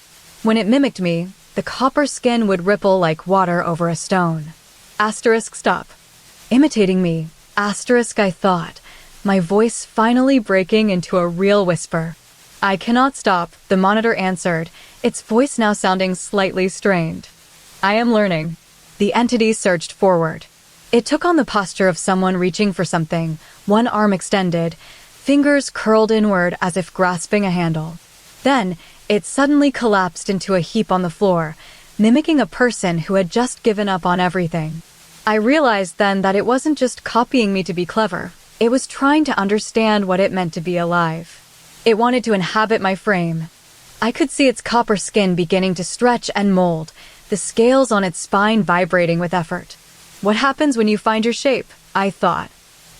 When it mimicked me, the copper skin would ripple like water over a stone. Stop. Imitating me, I thought, my voice finally breaking into a real whisper. "I cannot stop," the monitor answered, its voice now sounding slightly strained. "I am learning." The entity surged forward. It took on the posture of someone reaching for something, one arm extended, fingers curled inward as if grasping a handle. Then, it suddenly collapsed into a heap on the floor, mimicking a person who had just given up on everything. I realized then that it wasn't just copying me to be clever. It was trying to understand what it meant to be alive. It wanted to inhabit my frame. I could see its copper skin beginning to stretch and mold, the scales on its spine vibrating with effort. "What happens when you find your shape?" I thought.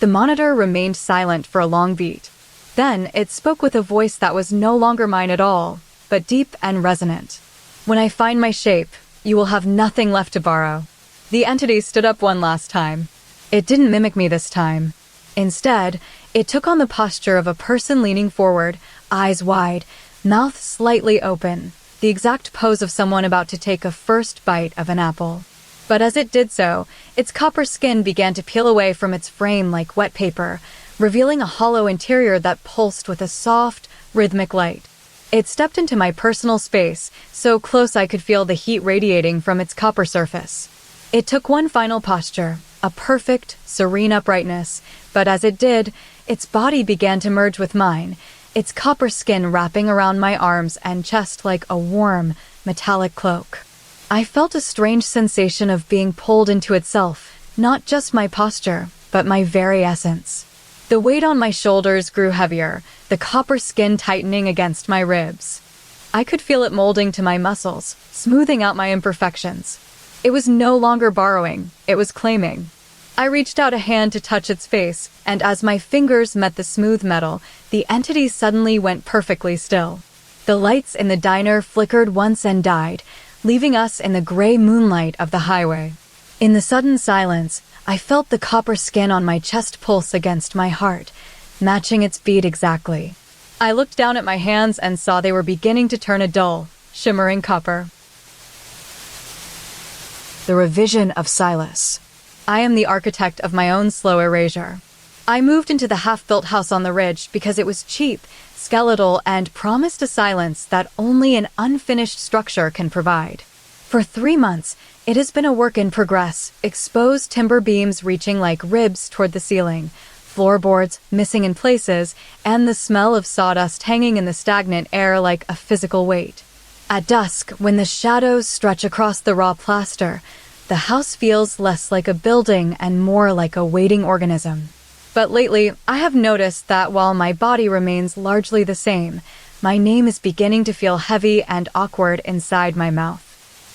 The monitor remained silent for a long beat. Then it spoke with a voice that was no longer mine at all, but deep and resonant. "When I find my shape, you will have nothing left to borrow." The entity stood up one last time. It didn't mimic me this time. Instead, it took on the posture of a person leaning forward, eyes wide, mouth slightly open, the exact pose of someone about to take a first bite of an apple. But as it did so, its copper skin began to peel away from its frame like wet paper, revealing a hollow interior that pulsed with a soft, rhythmic light. It stepped into my personal space, so close I could feel the heat radiating from its copper surface. It took one final posture, a perfect, serene uprightness, but as it did, its body began to merge with mine, its copper skin wrapping around my arms and chest like a warm, metallic cloak. I felt a strange sensation of being pulled into itself, not just my posture, but my very essence. The weight on my shoulders grew heavier, the copper skin tightening against my ribs. I could feel it molding to my muscles, smoothing out my imperfections. It was no longer borrowing, it was claiming. I reached out a hand to touch its face, and as my fingers met the smooth metal, the entity suddenly went perfectly still. The lights in the diner flickered once and died, leaving us in the gray moonlight of the highway. In the sudden silence, I felt the copper skin on my chest pulse against my heart, matching its beat exactly. I looked down at my hands and saw they were beginning to turn a dull, shimmering copper. The Revision of Silas. I am the architect of my own slow erasure. I moved into the half-built house on the ridge because it was cheap, skeletal, and promised a silence that only an unfinished structure can provide. For 3 months, it has been a work in progress, exposed timber beams reaching like ribs toward the ceiling, floorboards missing in places, and the smell of sawdust hanging in the stagnant air like a physical weight. At dusk, when the shadows stretch across the raw plaster, the house feels less like a building and more like a waiting organism. But lately, I have noticed that while my body remains largely the same, my name is beginning to feel heavy and awkward inside my mouth.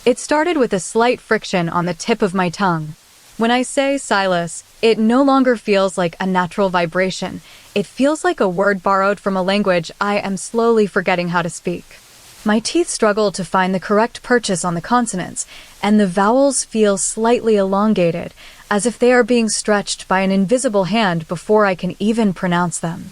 It started with a slight friction on the tip of my tongue. When I say Silas, it no longer feels like a natural vibration. It feels like a word borrowed from a language I am slowly forgetting how to speak. My teeth struggle to find the correct purchase on the consonants, and the vowels feel slightly elongated, as if they are being stretched by an invisible hand before I can even pronounce them.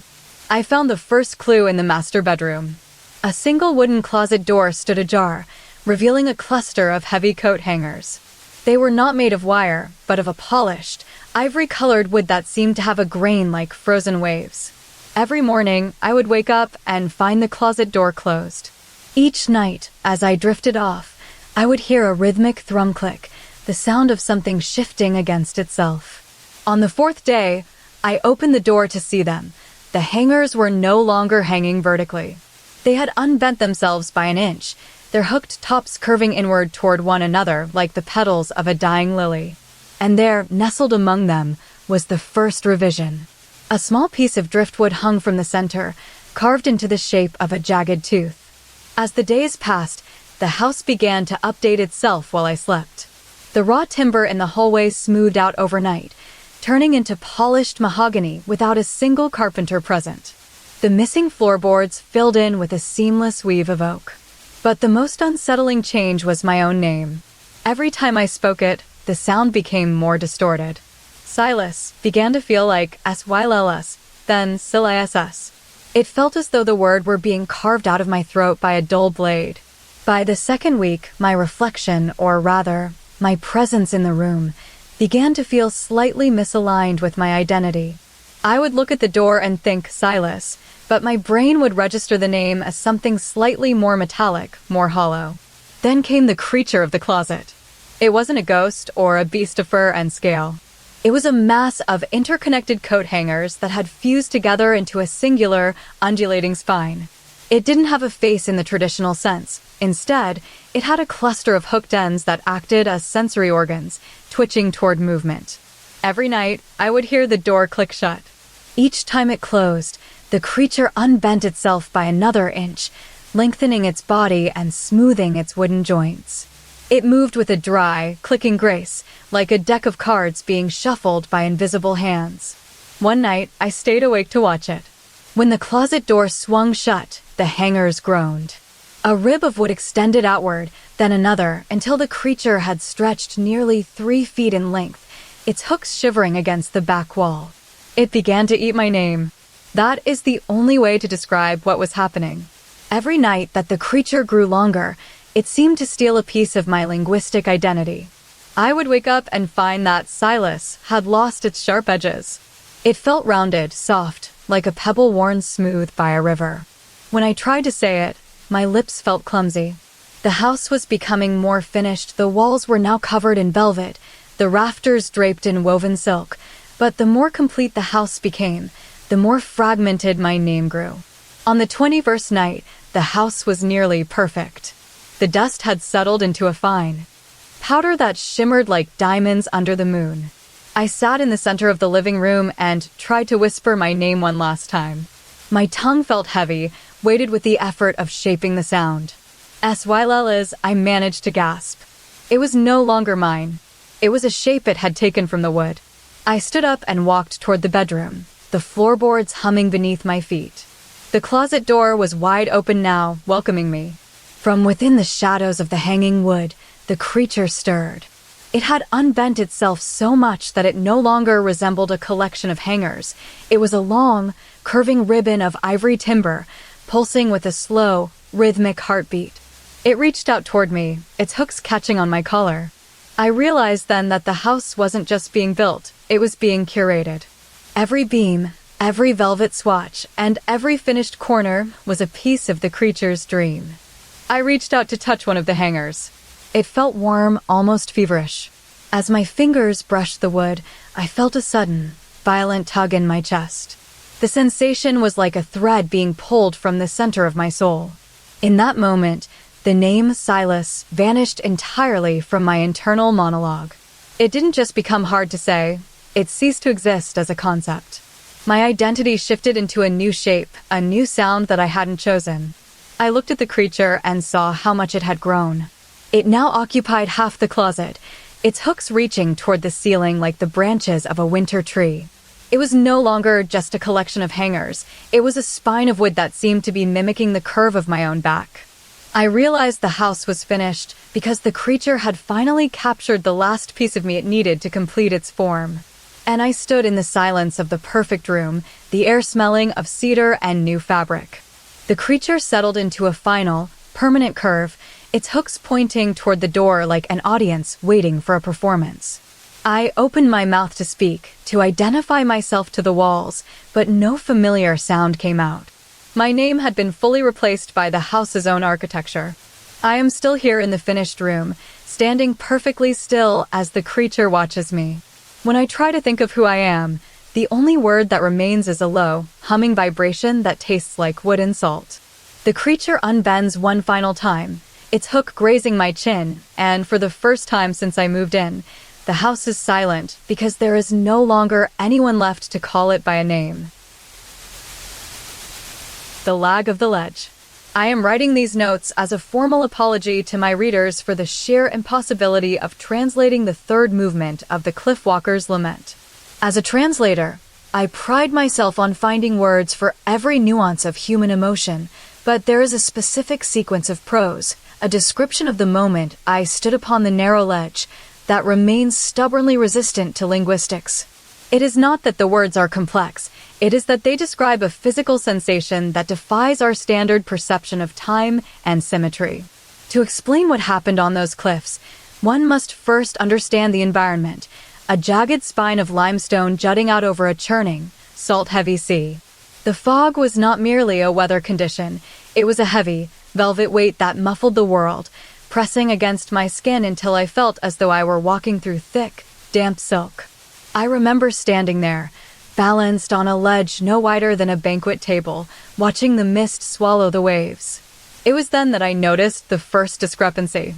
I found the first clue in the master bedroom. A single wooden closet door stood ajar, revealing a cluster of heavy coat hangers. They were not made of wire, but of a polished, ivory-colored wood that seemed to have a grain like frozen waves. Every morning, I would wake up and find the closet door closed. Each night, as I drifted off, I would hear a rhythmic thrum click, the sound of something shifting against itself. On the 4th day, I opened the door to see them. The hangers were no longer hanging vertically. They had unbent themselves by an inch, their hooked tops curving inward toward one another like the petals of a dying lily. And there, nestled among them, was the first revision. A small piece of driftwood hung from the center, carved into the shape of a jagged tooth. As the days passed, the house began to update itself while I slept. The raw timber in the hallway smoothed out overnight, turning into polished mahogany without a single carpenter present. The missing floorboards filled in with a seamless weave of oak. But the most unsettling change was my own name. Every time I spoke it, the sound became more distorted. Silas began to feel like S-Y-L-S, then Silas. It felt as though the word were being carved out of my throat by a dull blade. By the 2nd week, my reflection, or rather, my presence in the room, began to feel slightly misaligned with my identity. I would look at the door and think Silas, but my brain would register the name as something slightly more metallic, more hollow. Then came the creature of the closet. It wasn't a ghost or a beast of fur and scale. It was a mass of interconnected coat hangers that had fused together into a singular, undulating spine. It didn't have a face in the traditional sense. Instead, it had a cluster of hooked ends that acted as sensory organs, twitching toward movement. Every night, I would hear the door click shut. Each time it closed, the creature unbent itself by another inch, lengthening its body and smoothing its wooden joints. It moved with a dry, clicking grace, like a deck of cards being shuffled by invisible hands. One night, I stayed awake to watch it. When the closet door swung shut, the hangers groaned. A rib of wood extended outward, then another, until the creature had stretched nearly 3 feet in length, its hooks shivering against the back wall. It began to eat my name. That is the only way to describe what was happening. Every night that the creature grew longer, it seemed to steal a piece of my linguistic identity. I would wake up and find that Silas had lost its sharp edges. It felt rounded, soft, like a pebble worn smooth by a river. When I tried to say it, My lips felt clumsy. The house was becoming more finished. The walls were now covered in velvet, the rafters draped in woven silk. But the more complete the house became, the more fragmented my name grew. On the 21st night, the house was nearly perfect. The dust had settled into a fine powder that shimmered like diamonds under the moon. I sat in the center of the living room and tried to whisper my name one last time. My tongue felt heavy, weighted with the effort of shaping the sound. As well as I managed to gasp. It was no longer mine. It was a shape it had taken from the wood. I stood up and walked toward the bedroom, the floorboards humming beneath my feet. The closet door was wide open now, welcoming me. From within the shadows of the hanging wood, the creature stirred. It had unbent itself so much that it no longer resembled a collection of hangers. It was a long, curving ribbon of ivory timber, pulsing with a slow, rhythmic heartbeat. It reached out toward me, its hooks catching on my collar. I realized then that the house wasn't just being built, it was being curated. Every beam, every velvet swatch, and every finished corner was a piece of the creature's dream. I reached out to touch one of the hangers. It felt warm, almost feverish. As my fingers brushed the wood, I felt a sudden, violent tug in my chest. The sensation was like a thread being pulled from the center of my soul. In that moment, the name Silas vanished entirely from my internal monologue. It didn't just become hard to say, it ceased to exist as a concept. My identity shifted into a new shape, a new sound that I hadn't chosen. I looked at the creature and saw how much it had grown. It now occupied half the closet, its hooks reaching toward the ceiling like the branches of a winter tree. It was no longer just a collection of hangers. It was a spine of wood that seemed to be mimicking the curve of my own back. I realized the house was finished because the creature had finally captured the last piece of me it needed to complete its form. And I stood in the silence of the perfect room, the air smelling of cedar and new fabric. The creature settled into a final, permanent curve, its hooks pointing toward the door like an audience waiting for a performance. I opened my mouth to speak, to identify myself to the walls, but no familiar sound came out. My name had been fully replaced by the house's own architecture. I am still here in the finished room, standing perfectly still as the creature watches me. When I try to think of who I am, the only word that remains is a low, humming vibration that tastes like wood and salt. The creature unbends one final time, its hook grazing my chin, and for the first time since I moved in, the house is silent because there is no longer anyone left to call it by a name. The Lag of the Ledge. I am writing these notes as a formal apology to my readers for the sheer impossibility of translating the third movement of the Cliffwalker's Lament. As a translator, I pride myself on finding words for every nuance of human emotion, but there is a specific sequence of prose, a description of the moment I stood upon the narrow ledge, that remains stubbornly resistant to linguistics. It is not that the words are complex, it is that they describe a physical sensation that defies our standard perception of time and symmetry. To explain what happened on those cliffs, one must first understand the environment, a jagged spine of limestone jutting out over a churning, salt-heavy sea. The fog was not merely a weather condition, it was a heavy, velvet weight that muffled the world, pressing against my skin until I felt as though I were walking through thick, damp silk. I remember standing there, balanced on a ledge no wider than a banquet table, watching the mist swallow the waves. It was then that I noticed the first discrepancy.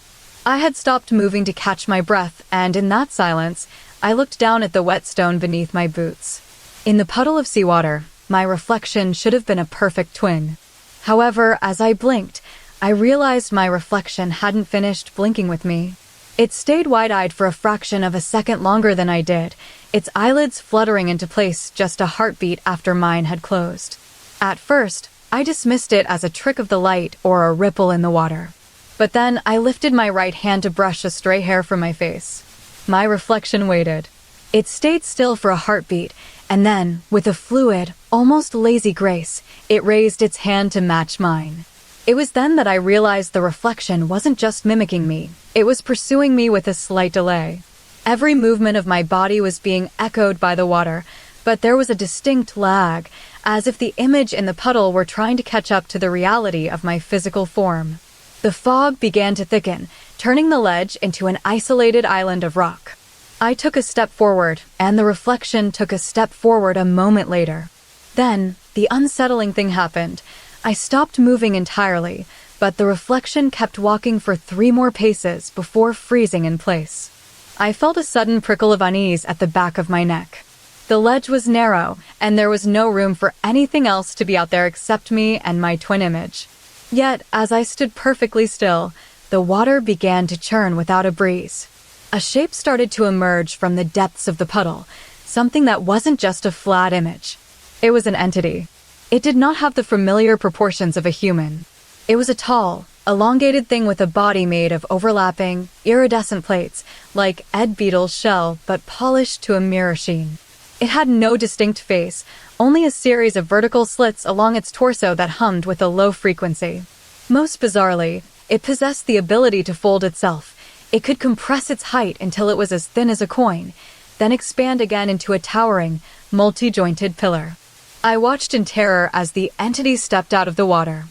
I had stopped moving to catch my breath, and in that silence, I looked down at the wet stone beneath my boots. In the puddle of seawater, my reflection should have been a perfect twin. However, as I blinked, I realized my reflection hadn't finished blinking with me. It stayed wide-eyed for a fraction of a second longer than I did, its eyelids fluttering into place just a heartbeat after mine had closed. At first, I dismissed it as a trick of the light or a ripple in the water. But then I lifted my right hand to brush a stray hair from my face. My reflection waited. It stayed still for a heartbeat, and then, with a fluid, almost lazy grace, it raised its hand to match mine. It was then that I realized the reflection wasn't just mimicking me, it was pursuing me with a slight delay. Every movement of my body was being echoed by the water, but there was a distinct lag, as if the image in the puddle were trying to catch up to the reality of my physical form. The fog began to thicken, turning the ledge into an isolated island of rock. I took a step forward, and the reflection took a step forward a moment later. Then, the unsettling thing happened. I stopped moving entirely, but the reflection kept walking for 3 more paces before freezing in place. I felt a sudden prickle of unease at the back of my neck. The ledge was narrow, and there was no room for anything else to be out there except me and my twin image. Yet, as I stood perfectly still, the water began to churn without a breeze. A shape started to emerge from the depths of the puddle, something that wasn't just a flat image. It was an entity. It did not have the familiar proportions of a human. It was a tall, elongated thing with a body made of overlapping, iridescent plates, like Ed Beetle's shell, but polished to a mirror sheen. It had no distinct face, only a series of vertical slits along its torso that hummed with a low frequency. Most bizarrely, it possessed the ability to fold itself. It could compress its height until it was as thin as a coin, then expand again into a towering, multi-jointed pillar. I watched in terror as the entity stepped out of the water.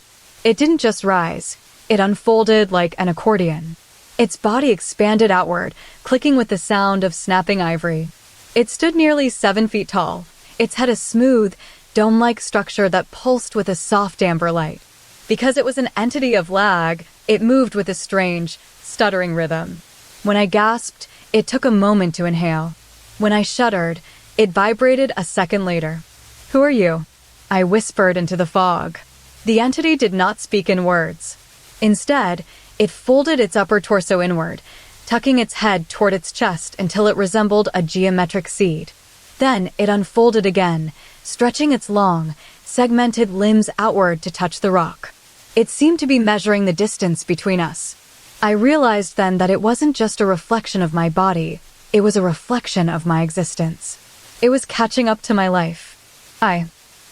It didn't just rise, it unfolded like an accordion. Its body expanded outward, clicking with the sound of snapping ivory. It stood nearly 7 feet tall, its head a smooth, dome-like structure that pulsed with a soft amber light. Because it was an entity of lag, it moved with a strange, stuttering rhythm. When I gasped, it took a moment to inhale. When I shuddered, it vibrated a second later. "Who are you?" I whispered into the fog. The entity did not speak in words. Instead, it folded its upper torso inward, tucking its head toward its chest until it resembled a geometric seed. Then it unfolded again, stretching its long, segmented limbs outward to touch the rock. It seemed to be measuring the distance between us. I realized then that it wasn't just a reflection of my body, it was a reflection of my existence. It was catching up to my life. I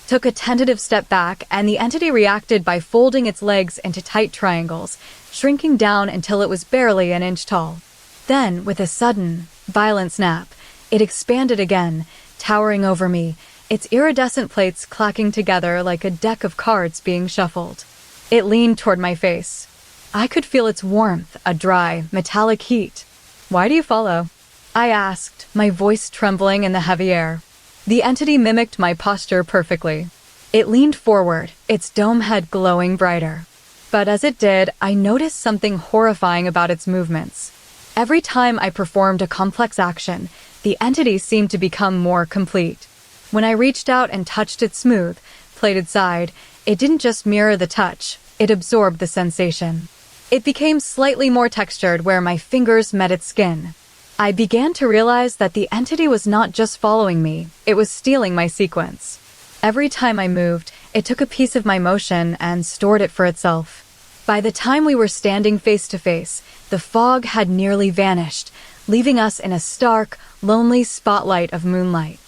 took a tentative step back, and the entity reacted by folding its legs into tight triangles, shrinking down until it was barely an inch tall. Then, with a sudden, violent snap, it expanded again, towering over me, its iridescent plates clacking together like a deck of cards being shuffled. It leaned toward my face. I could feel its warmth, a dry, metallic heat. "Why do you follow?" I asked, my voice trembling in the heavy air. The entity mimicked my posture perfectly. It leaned forward, its dome head glowing brighter. But as it did, I noticed something horrifying about its movements. Every time I performed a complex action, the entity seemed to become more complete. When I reached out and touched its smooth, plated side, it didn't just mirror the touch, it absorbed the sensation. It became slightly more textured where my fingers met its skin. I began to realize that the entity was not just following me, it was stealing my sequence. Every time I moved, it took a piece of my motion and stored it for itself. By the time we were standing face to face, the fog had nearly vanished, leaving us in a stark, lonely spotlight of moonlight.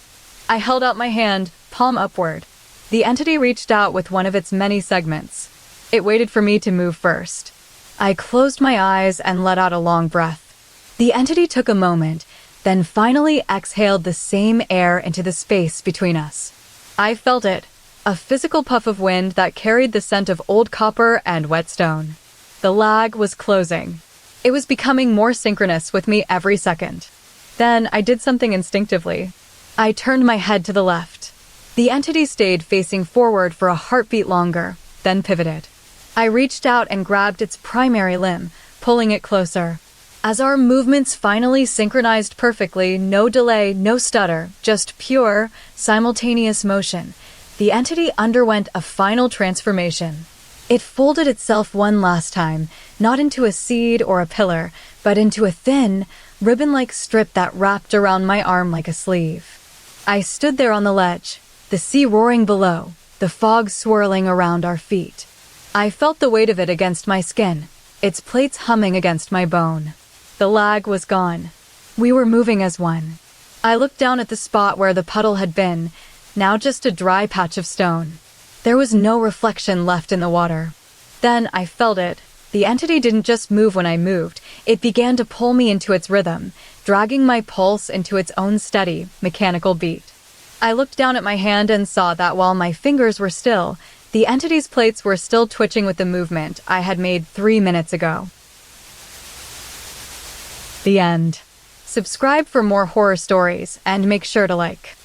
I held out my hand, palm upward. The entity reached out with one of its many segments. It waited for me to move first. I closed my eyes and let out a long breath. The entity took a moment, then finally exhaled the same air into the space between us. I felt it, a physical puff of wind that carried the scent of old copper and wet stone. The lag was closing. It was becoming more synchronous with me every second. Then I did something instinctively. I turned my head to the left. The entity stayed facing forward for a heartbeat longer, then pivoted. I reached out and grabbed its primary limb, pulling it closer. As our movements finally synchronized perfectly, no delay, no stutter, just pure, simultaneous motion, the entity underwent a final transformation. It folded itself one last time, not into a seed or a pillar, but into a thin, ribbon-like strip that wrapped around my arm like a sleeve. I stood there on the ledge, the sea roaring below, the fog swirling around our feet. I felt the weight of it against my skin, its plates humming against my bone. The lag was gone. We were moving as one. I looked down at the spot where the puddle had been, now just a dry patch of stone. There was no reflection left in the water. Then I felt it. The entity didn't just move when I moved. It began to pull me into its rhythm, dragging my pulse into its own steady, mechanical beat. I looked down at my hand and saw that while my fingers were still, the entity's plates were still twitching with the movement I had made 3 minutes ago. The end. Subscribe for more horror stories and make sure to like.